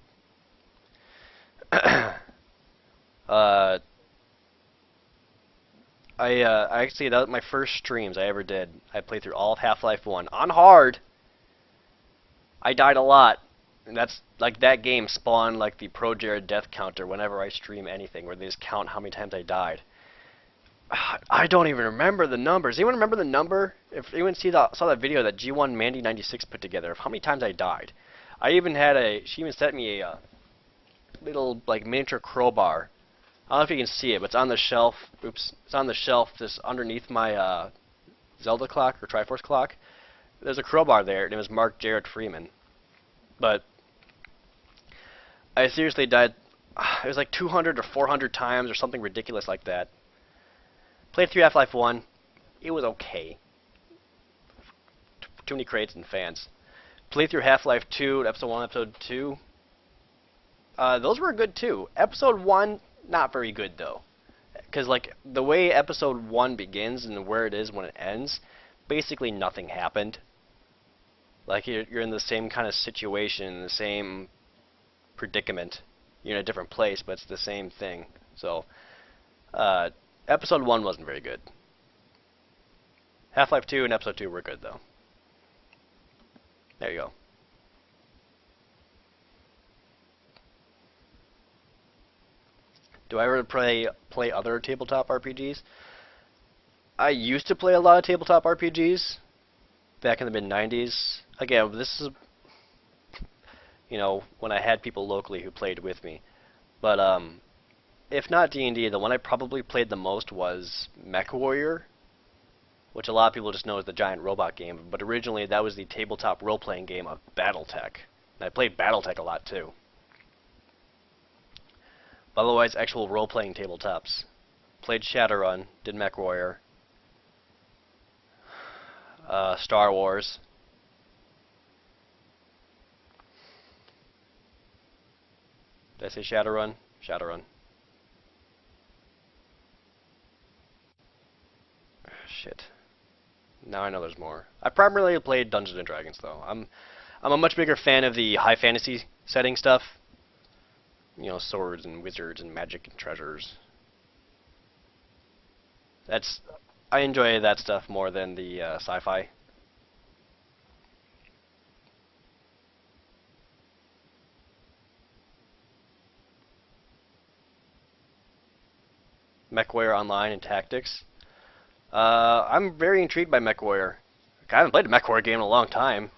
I actually, that was my first streams I ever did. I played through all of Half-Life 1 on hard. I died a lot, and that's like that game spawned like the Projared death counter whenever I stream anything, where they just count how many times I died. I don't even remember the numbers. Anyone remember the number? If anyone saw that video that G1 Mandy 96 put together of how many times I died. I even had she even sent me a little like miniature crowbar. I don't know if you can see it, but it's on the shelf. Oops, it's on the shelf just underneath my Zelda clock or Triforce clock. There's a crowbar there, and it was marked Jared Freeman. But I seriously died. It was like 200 or 400 times or something ridiculous like that. Played through Half-Life 1. It was okay. Too many crates and fans. Played through Half-Life 2, Episode 1, Episode 2. Those were good too. Episode 1, not very good though. Because like the way Episode 1 begins and where it is when it ends, basically nothing happened. Like you're in the same kind of situation, the same predicament. You're in a different place, but it's the same thing. So, Episode 1 wasn't very good. Half-Life 2 and Episode 2 were good, though. There you go. Do I ever play other tabletop RPGs? I used to play a lot of tabletop RPGs back in the mid-90s. Again, this is, when I had people locally who played with me. But, if not D&D, the one I probably played the most was MechWarrior, which a lot of people just know as the giant robot game, but originally that was the tabletop role-playing game of BattleTech. And I played BattleTech a lot too. But otherwise, actual role-playing tabletops. Played Shadowrun, did MechWarrior, Star Wars. Did I say Shadowrun? Shadowrun. Shit. Now I know there's more. I primarily played Dungeons and Dragons though. I'm a much bigger fan of the high fantasy setting stuff. Swords and wizards and magic and treasures. I enjoy that stuff more than the sci-fi. MechWarrior Online and Tactics. I'm very intrigued by MechWarrior. I haven't played a MechWarrior game in a long time,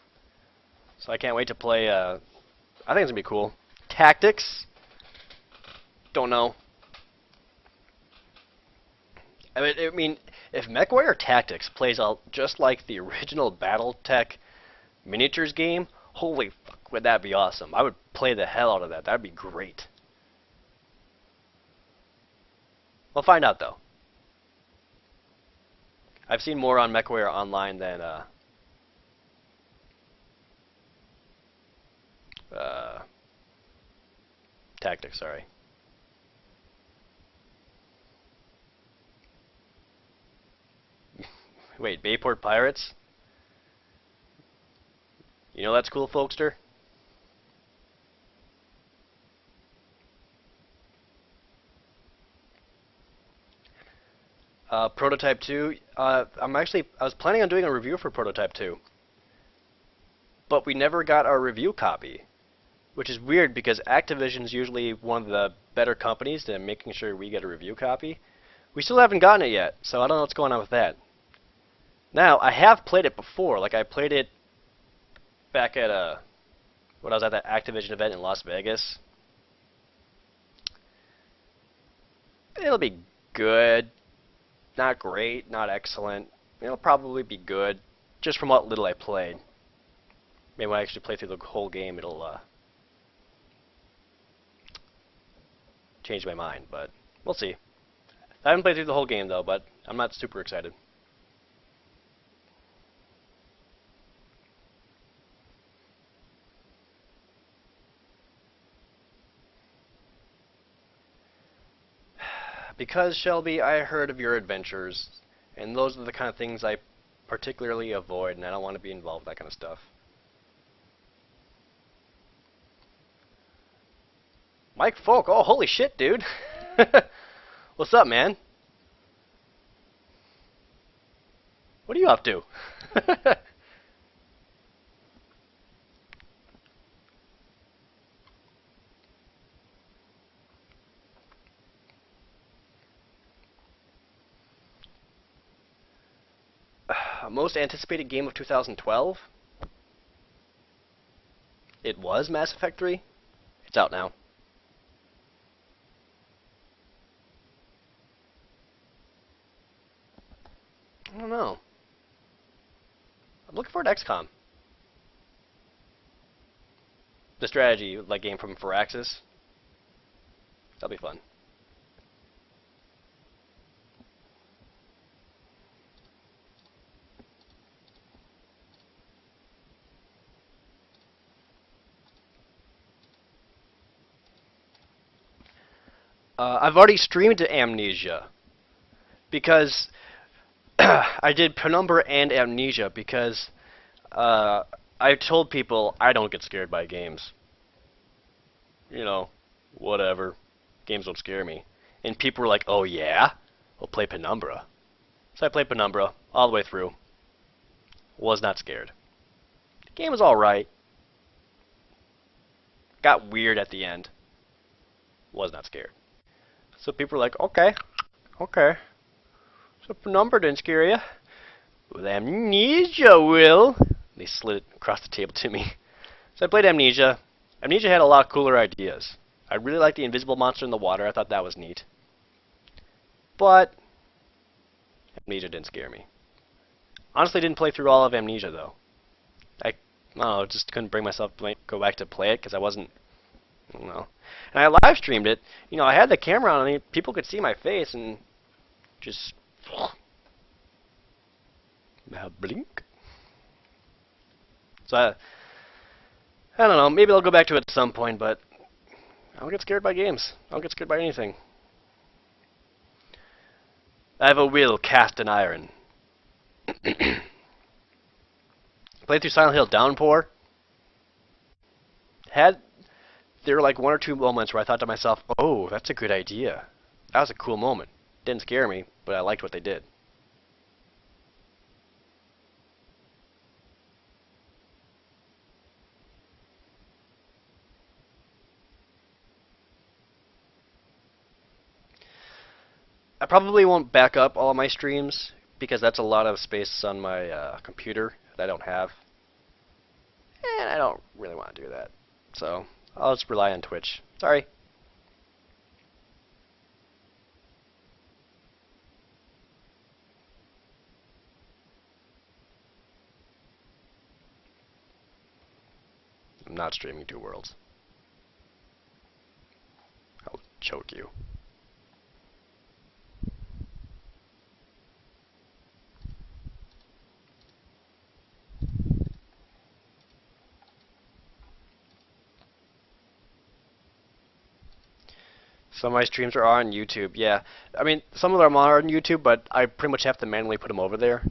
so I can't wait to play. I think it's gonna be cool. Tactics? Don't know. I mean, if MechWarrior Tactics plays out just like the original BattleTech miniatures game, holy fuck, would that be awesome. I would play the hell out of that. That'd be great. We'll find out, though. I've seen more on MechWarrior Online than Tactics, sorry. Wait, Bayport Pirates? You know that's cool, folkster? Prototype 2, I was planning on doing a review for Prototype 2, but we never got our review copy, which is weird because Activision's usually one of the better companies to making sure we get a review copy. We still haven't gotten it yet, so I don't know what's going on with that. Now, I have played it before, like I played it back at when I was at that Activision event in Las Vegas. It'll be good. Not great, not excellent. It'll probably be good, just from what little I played. Maybe when I actually play through the whole game, it'll change my mind, but we'll see. I haven't played through the whole game, though, but I'm not super excited. Because, Shelby, I heard of your adventures, and those are the kind of things I particularly avoid, and I don't want to be involved in that kind of stuff. Mike Folk, oh, holy shit, dude. What's up, man? What are you up to? Most anticipated game of 2012? It was Mass Effect 3? It's out now. I don't know. I'm looking forward to XCOM. The strategy like game from Firaxis. That'll be fun. I've already streamed Amnesia because I did Penumbra and Amnesia because I told people I don't get scared by games. You know, whatever. Games don't scare me. And people were like, oh yeah? We'll play Penumbra. So I played Penumbra all the way through. Was not scared. The game was alright. Got weird at the end. Was not scared. So people were like, okay. Okay. So Penumbra didn't scare you. Well, Amnesia will. They slid it across the table to me. So I played Amnesia. Amnesia had a lot of cooler ideas. I really liked the invisible monster in the water. I thought that was neat. But Amnesia didn't scare me. Honestly, didn't play through all of Amnesia, though. I don't know, just couldn't bring myself to go back to play it because I wasn't, I don't know. And I live streamed it. You know, I had the camera on me. People could see my face and just blink. So I don't know. Maybe I'll go back to it at some point, but I don't get scared by games. I don't get scared by anything. I have a will cast in iron. Played through Silent Hill Downpour. There were like one or two moments where I thought to myself, oh, that's a good idea. That was a cool moment. Didn't scare me, but I liked what they did. I probably won't back up all of my streams because that's a lot of space on my computer that I don't have. And I don't really want to do that. So I'll just rely on Twitch. Sorry. I'm not streaming Two Worlds. I'll choke you. Some of my streams are on YouTube, yeah. I mean, some of them are on YouTube, but I pretty much have to manually put them over there.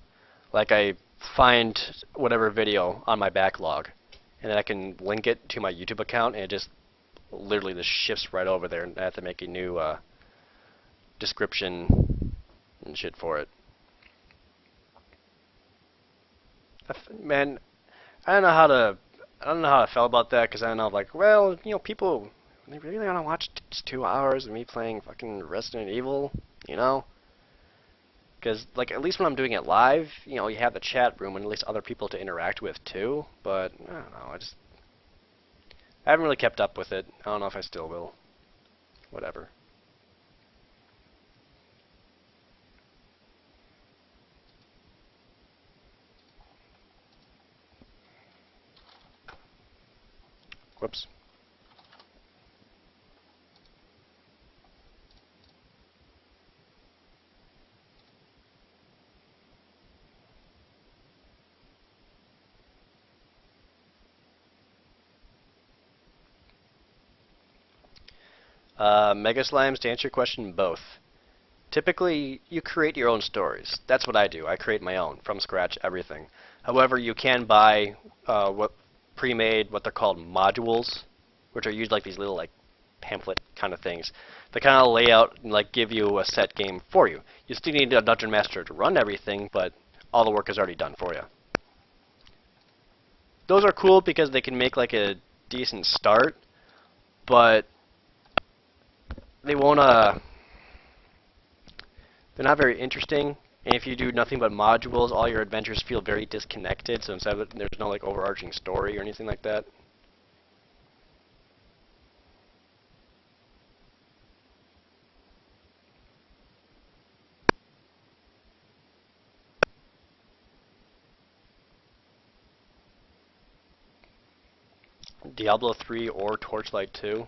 Like, I find whatever video on my backlog, and then I can link it to my YouTube account, and it just literally just shifts right over there, and I have to make a new description and shit for it. Man, I don't know how I felt about that, because I don't know, like, well, you know, people, they really want to watch 2 hours of me playing fucking Resident Evil, you know? Because, like, at least when I'm doing it live, you know, you have the chat room and at least other people to interact with, too. But, I don't know, I haven't really kept up with it. I don't know if I still will. Whatever. Whoops. Mega Slimes, to answer your question, both. Typically, you create your own stories. That's what I do. I create my own, from scratch, everything. However, you can buy what they're called modules, which are usually like these little like pamphlet kind of things. They kind of lay out and like give you a set game for you. You still need a dungeon master to run everything, but all the work is already done for you. Those are cool because they can make like a decent start, but they won't they're not very interesting. And if you do nothing but modules, all your adventures feel very disconnected. So instead of there's no like overarching story or anything like that. Diablo 3 or Torchlight 2?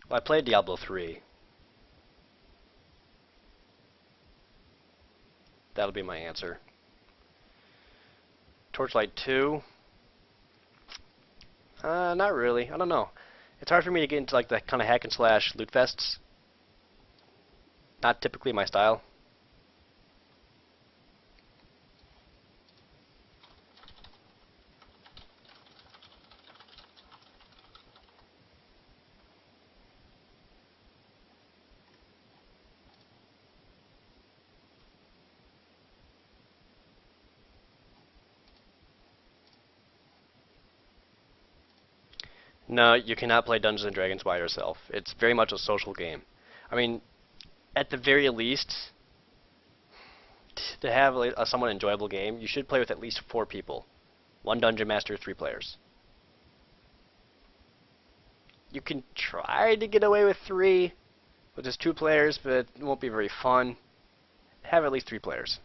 Well, I played Diablo 3. That'll be my answer. Torchlight 2? Not really. I don't know. It's hard for me to get into like the kind of hack and slash loot fests. Not typically my style. No, you cannot play Dungeons & Dragons by yourself. It's very much a social game. I mean, at the very least, to have a somewhat enjoyable game, you should play with at least 4 people. 1 Dungeon Master, 3 players. You can try to get away with 3 with just 2 players, but it won't be very fun. Have at least 3 players.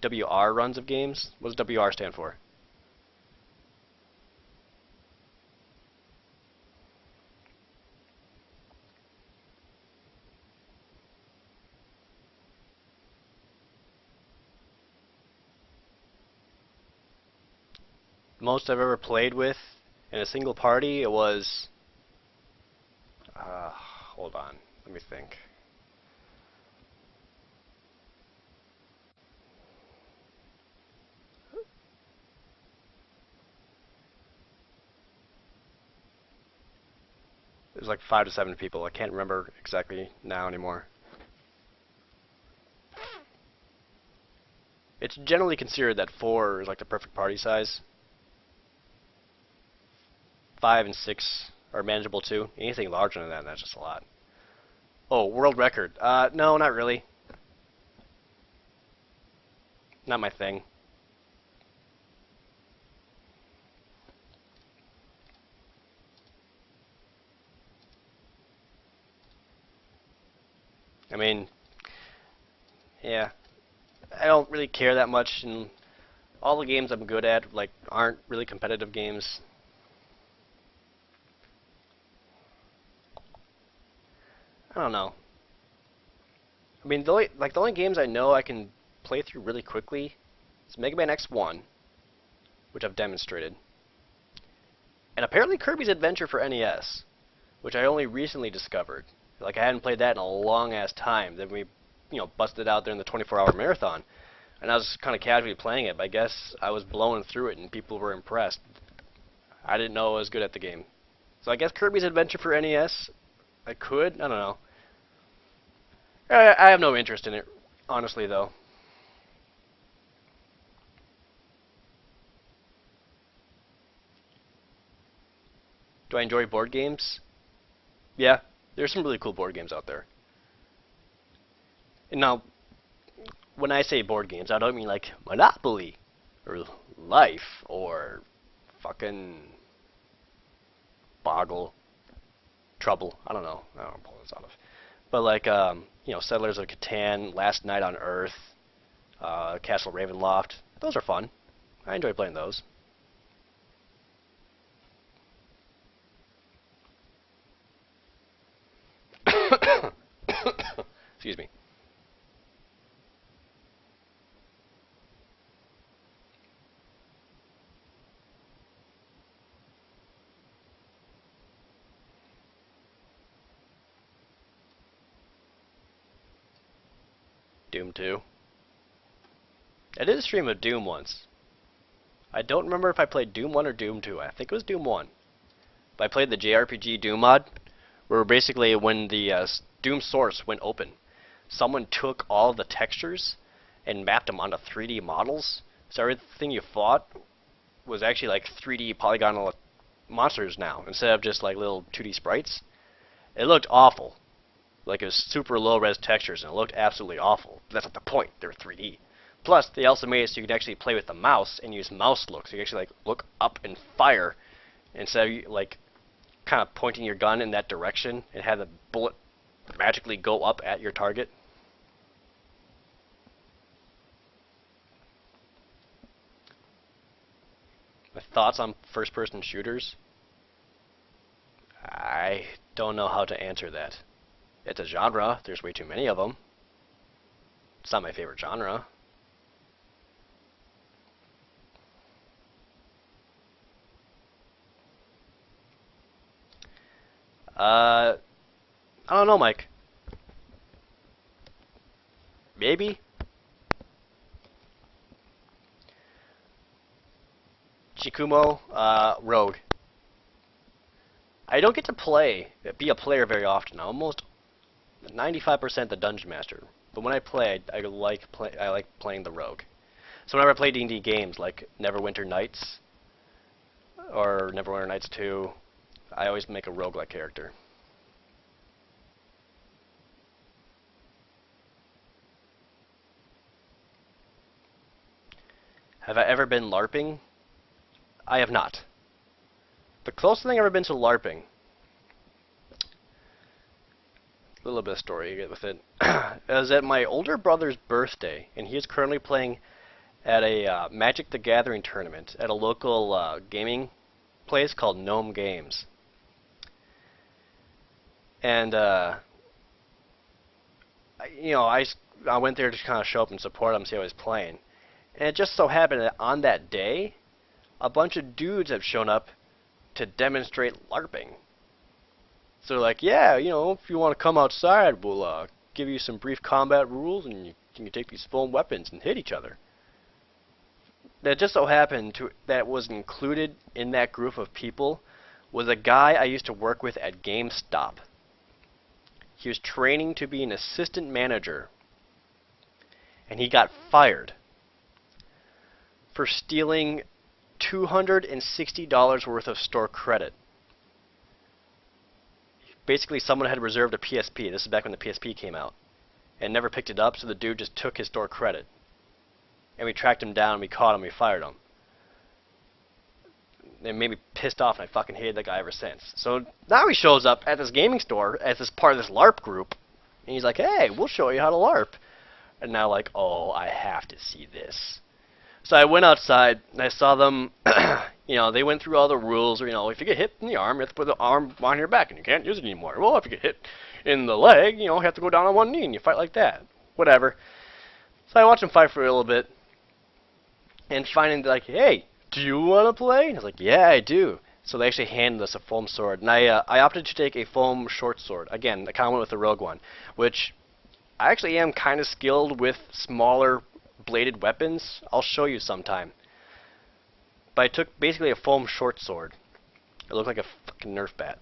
WR runs of games? What does WR stand for? Most I've ever played with in a single party, it was... hold on, let me think. It was like 5 to 7 people. I can't remember exactly now anymore. It's generally considered that 4 is like the perfect party size. 5 and 6 are manageable too. Anything larger than that, that's just a lot. Oh, world record. No, not really. Not my thing. I mean, yeah, I don't really care that much, and all the games I'm good at, like, aren't really competitive games. I don't know. I mean, the only games I know I can play through really quickly is Megaman X1, which I've demonstrated, and apparently Kirby's Adventure for NES, which I only recently discovered. Like, I hadn't played that in a long ass time. Then we, busted out there in the 24-hour marathon, and I was kind of casually playing it. But I guess I was blowing through it, and people were impressed. I didn't know I was good at the game, so I guess Kirby's Adventure for NES, I could. I don't know. I have no interest in it, honestly, though. Do I enjoy board games? Yeah, there's some really cool board games out there. And now, when I say board games, I don't mean like Monopoly, or Life, or fucking Boggle, Trouble. I don't know. I don't pull this out of. But like, Settlers of Catan, Last Night on Earth, Castle Ravenloft. Those are fun. I enjoy playing those. Excuse me. Doom 2. I did a stream of Doom once. I don't remember if I played Doom 1 or Doom 2. I think it was Doom 1. But I played the JRPG Doom mod, where basically when the Doom source went open, someone took all the textures and mapped them onto 3D models. So everything you fought was actually like 3D polygonal monsters now, instead of just like little 2D sprites. It looked awful. Like, it was super low-res textures, and it looked absolutely awful. But that's not the point. They're 3D. Plus, they also made it so you could actually play with the mouse and use mouse look. So you actually, like, look up and fire instead of, like, kind of pointing your gun in that direction and have the bullet magically go up at your target. My thoughts on first-person shooters? I don't know how to answer that. It's a genre. There's way too many of them. It's not my favorite genre. I don't know, Mike. Maybe? Chikumo, Rogue. I don't get to be a player very often. I'm almost 95% the Dungeon Master. But when I play, I like playing the Rogue. So whenever I play D&D games like Neverwinter Nights or Neverwinter Nights 2, I always make a roguelike character. Have I ever been LARPing? I have not. The closest thing I've ever been to LARPing, a little bit of story you get with it, is at my older brother's birthday, and he is currently playing at a Magic the Gathering tournament at a local gaming place called Gnome Games. And I went there to kind of show up and support him, see how he was playing. And it just so happened that on that day, a bunch of dudes have shown up to demonstrate LARPing. So they're like, yeah, if you want to come outside, we'll give you some brief combat rules, and you can take these foam weapons and hit each other. That just so happened that was included in that group of people was a guy I used to work with at GameStop. He was training to be an assistant manager, and he got fired for stealing $260 worth of store credit basically someone had reserved a PSP. This is back when the PSP came out. And never picked it up, so the dude just took his store credit. And we tracked him down, we caught him, we fired him. It made me pissed off, and I fucking hated that guy ever since. So now he shows up at this gaming store as this part of this LARP group, and he's like, hey, we'll show you how to LARP. And now like, oh, I have to see this. So I went outside, and I saw them, you know, they went through all the rules, or, you know, if you get hit in the arm, you have to put the arm on your back, and you can't use it anymore. Well, if you get hit in the leg, you know, you have to go down on one knee, and you fight like that. Whatever. So I watched them fight for a little bit, and finding like, hey, do you want to play? And I was like, yeah, I do. So they actually handed us a foam sword, and I opted to take a foam short sword. Again, I kind of went with the rogue one, which I actually am kind of skilled with smaller bladed weapons. I'll show you sometime. But I took basically a foam short sword. It looked like a fucking Nerf bat.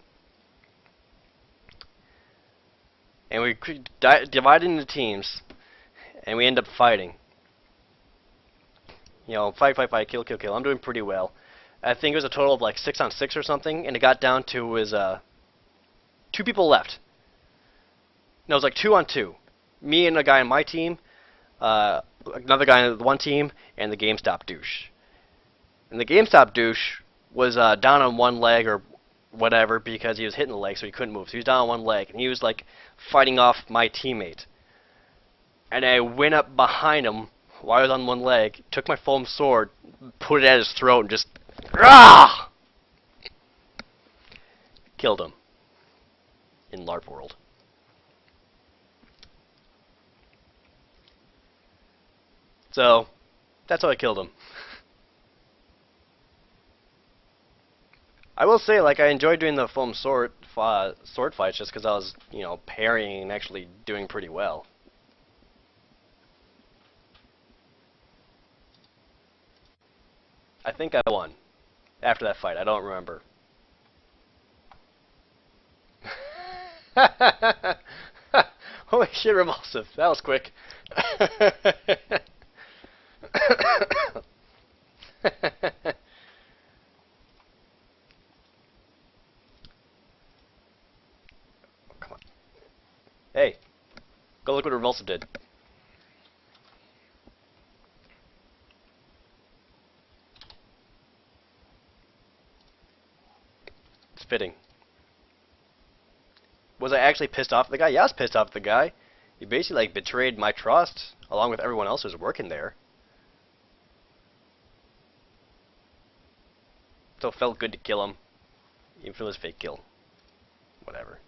And we divided into teams, and we end up fighting. You know, fight, kill, kill, kill. I'm doing pretty well. I think it was a total of like 6 on 6 or something, and it got down to was 2 people left. No, it was like 2 on 2. Me and a guy on my team, another guy on the one team, and the GameStop douche. And the GameStop douche was down on one leg or whatever because he was hitting the leg, so he couldn't move. So he was down on one leg, and he was like fighting off my teammate. And I went up behind him while I was on one leg, took my foam sword, put it at his throat, and just killed him in LARP world. So that's how I killed him. I will say, like, I enjoyed doing the foam sword fights just because I was, you know, parrying and actually doing pretty well. I think I won after that fight. I don't remember. Holy shit, Revulsive. That was quick. Come on. Hey, go look what Revulsive did. It's fitting. Was I actually pissed off at the guy? Yeah, I was pissed off at the guy. He basically like betrayed my trust, along with everyone else who's working there. So it felt good to kill him, even if it was a fake kill. Whatever.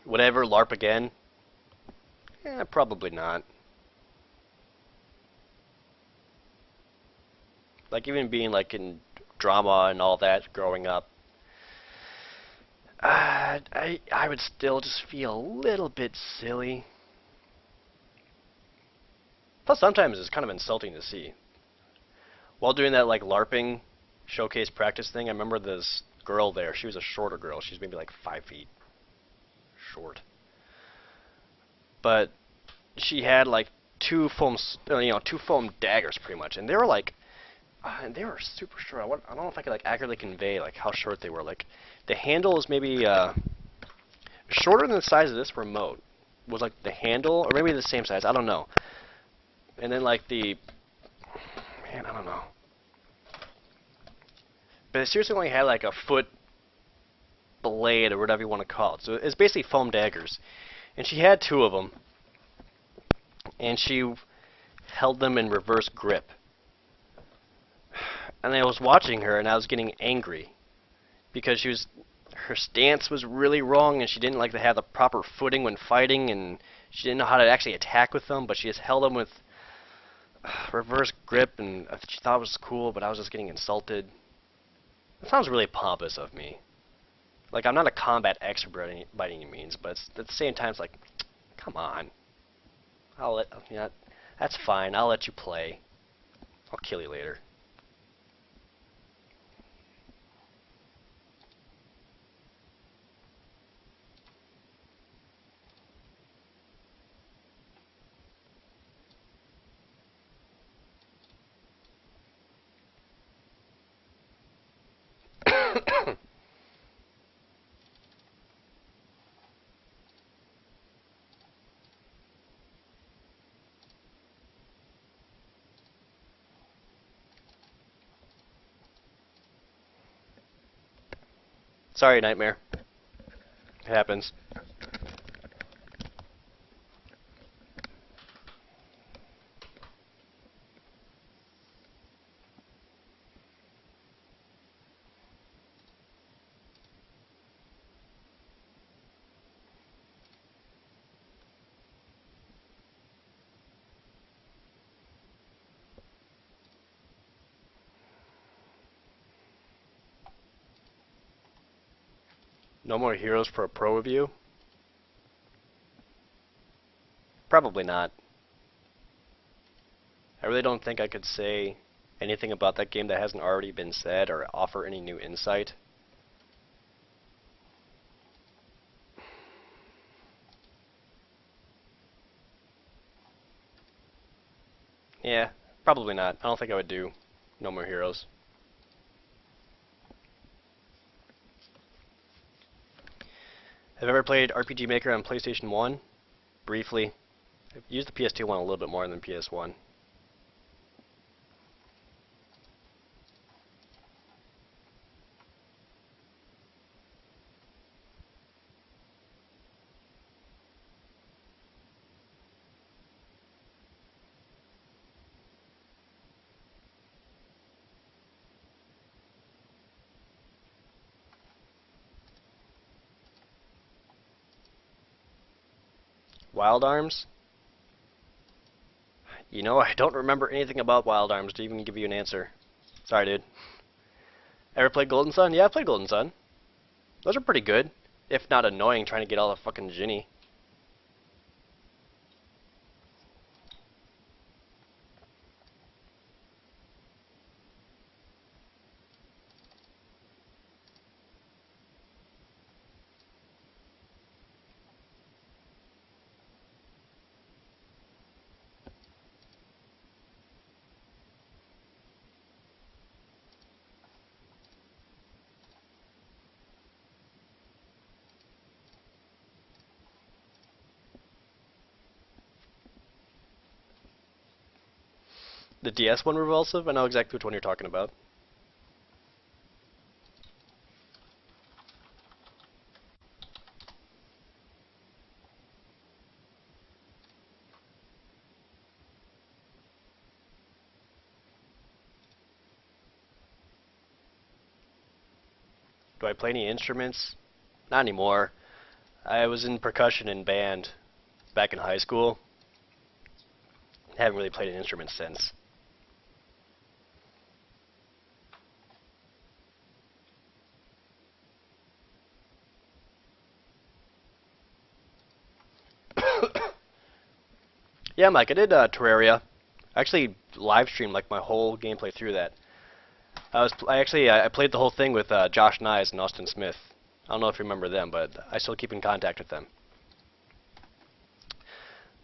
Would I ever LARP again? Eh, probably not. Like, even being like in drama and all that growing up, I would still just feel a little bit silly. Plus, sometimes it's kind of insulting to see. While doing that like LARPing showcase practice thing, I remember this girl there. She was a shorter girl. She was maybe like 5 feet short. But she had like two foam daggers pretty much, and they were like, and they were super short. I don't know if I could like accurately convey like how short they were. Like the handle is maybe shorter than the size of this remote. Was like the handle, or maybe the same size. I don't know. And then like I don't know. But it seriously only had like a foot blade or whatever you want to call it. So it's basically foam daggers. And she had 2 of them. And she held them in reverse grip. And I was watching her and I was getting angry because her stance was really wrong, and she didn't like to have the proper footing when fighting, and she didn't know how to actually attack with them, but she just held them with reverse grip, and she thought it was cool, but I was just getting insulted. That sounds really pompous of me. Like, I'm not a combat expert by any means, but at the same time, it's like, come on. That's fine. I'll let you play. I'll kill you later. Sorry, Nightmare. It happens. No more heroes for a pro review? Probably not. I really don't think I could say anything about that game that hasn't already been said or offer any new insight. Yeah, probably not. I don't think I would do No More Heroes. Have you ever played RPG Maker on PlayStation 1? Briefly. I've used the PS2 one a little bit more than PS1. Wild Arms? You know, I don't remember anything about Wild Arms to even give you an answer. Sorry, dude. Ever played Golden Sun? Yeah, I played Golden Sun. Those are pretty good. If not annoying trying to get all the fucking Ginny. The DS one Revulsive? I know exactly which one you're talking about. Do I play any instruments? Not anymore. I was in percussion in band back in high school. Haven't really played an instrument since. Yeah, Mike, I did Terraria. I actually live streamed like my whole gameplay through that. I played the whole thing with Josh Nyes and Austin Smith. I don't know if you remember them, but I still keep in contact with them.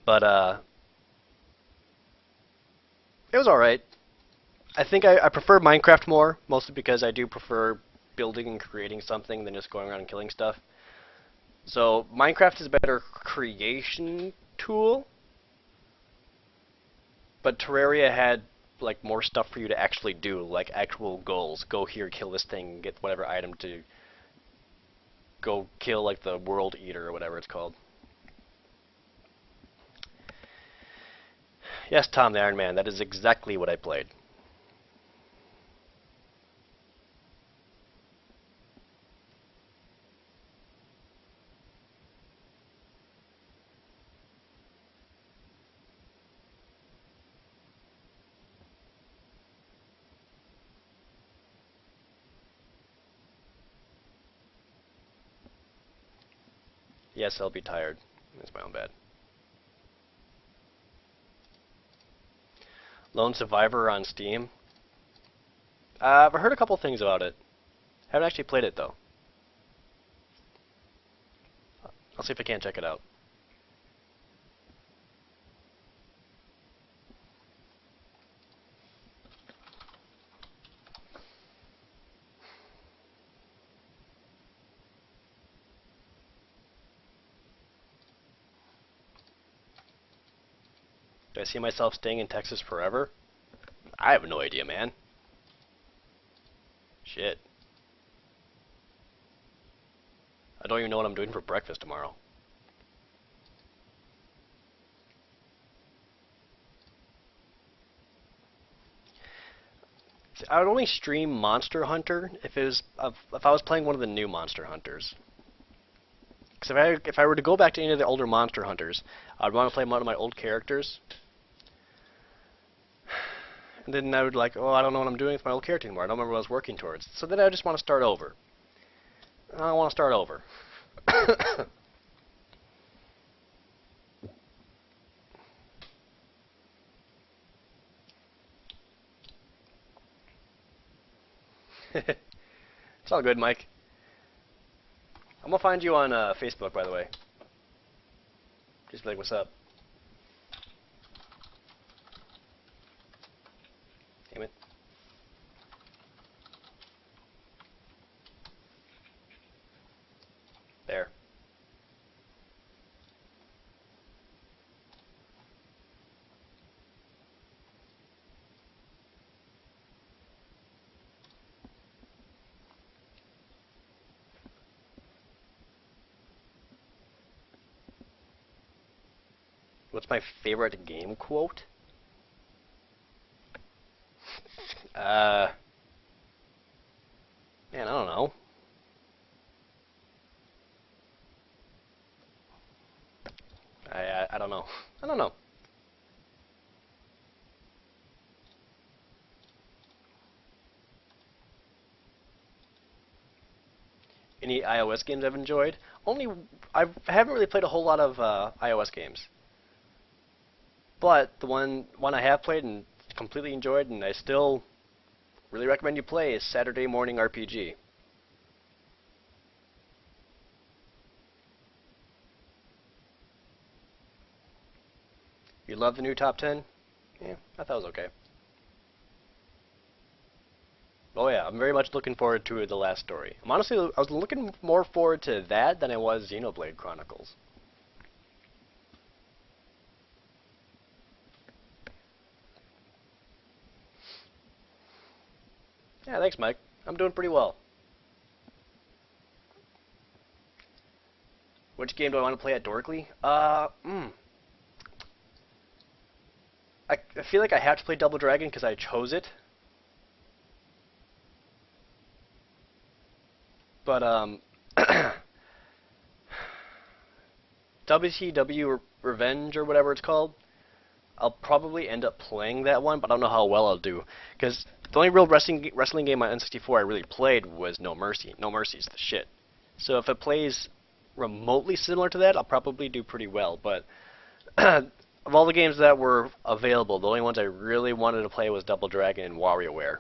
But it was alright. I think I prefer Minecraft more, mostly because I do prefer building and creating something than just going around and killing stuff. So Minecraft is a better creation tool, but Terraria had like more stuff for you to actually do, like actual goals. Go here, kill this thing, get whatever item to go kill like the World Eater or whatever it's called. Yes, Tom the Iron Man, that is exactly what I played. Yes, I'll be tired. That's my own bad. Lone Survivor on Steam. I've heard a couple things about it. Haven't actually played it though. I'll see if I can't check it out. Do I see myself staying in Texas forever? I have no idea, man. Shit. I don't even know what I'm doing for breakfast tomorrow. See, I would only stream Monster Hunter if I was playing one of the new Monster Hunters. Because if I were to go back to any of the older Monster Hunters, I'd want to play one of my old characters. And then I would like, oh, I don't know what I'm doing with my old character anymore. I don't remember what I was working towards. So then I just want to start over. I want to start over. It's all good, Mike. I'm gonna find you on Facebook, by the way. Just be like, what's up? Damn it. There. What's my favorite game quote? Man, I don't know. I don't know. I don't know. Any iOS games I've enjoyed? I haven't really played a whole lot of iOS games. But the one I have played and completely enjoyed, and I still really recommend you play, is Saturday Morning RPG. You love the new top 10? Yeah, I thought it was okay. Oh yeah, I'm very much looking forward to the last story. I was looking more forward to that than I was Xenoblade Chronicles. Yeah, thanks, Mike. I'm doing pretty well. Which game do I want to play at Dorkly? I feel like I have to play Double Dragon because I chose it. But, WCW Revenge or whatever it's called, I'll probably end up playing that one, but I don't know how well I'll do. Because the only real wrestling game on N64 I really played was No Mercy. No Mercy's the shit. So if it plays remotely similar to that, I'll probably do pretty well. But of all the games that were available, the only ones I really wanted to play was Double Dragon and WarioWare.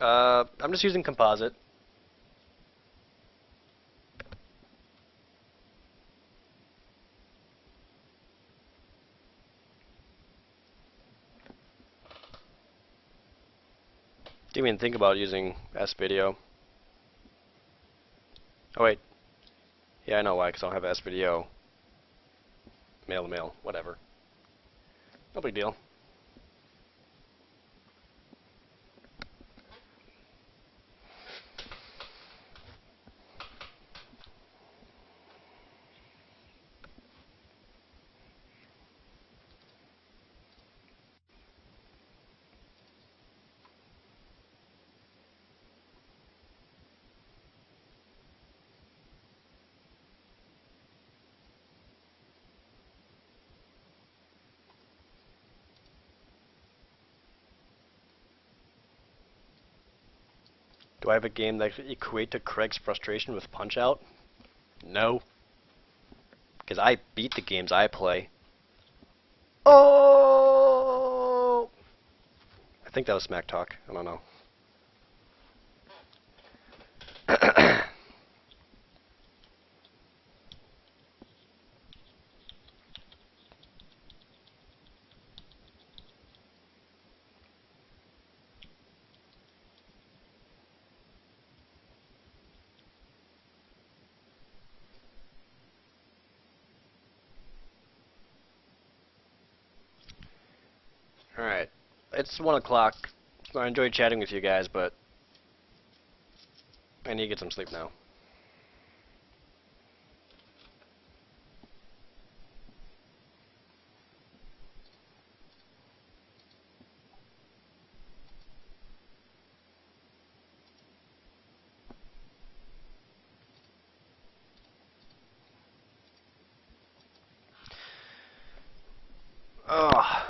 I'm just using composite. Didn't even think about using S-Video. Oh wait. Yeah, I know why, because I don't have S-Video. Mail to mail, whatever. No big deal. Do I have a game that could equate to Craig's frustration with Punch-Out? No. Because I beat the games I play. Oh! I think that was smack talk. I don't know. Alright. It's 1 o'clock. So I enjoyed chatting with you guys, but I need to get some sleep now.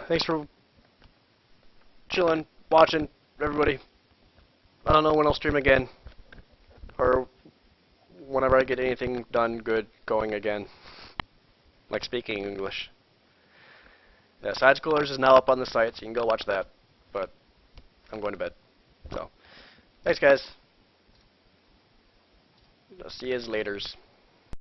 Thanks for chilling, watching, everybody. I don't know when I'll stream again, or whenever I get anything done good going again, like speaking English. Yeah, Side Scrollers is now up on the site, so you can go watch that, but I'm going to bed. So, thanks guys. I'll see you laters.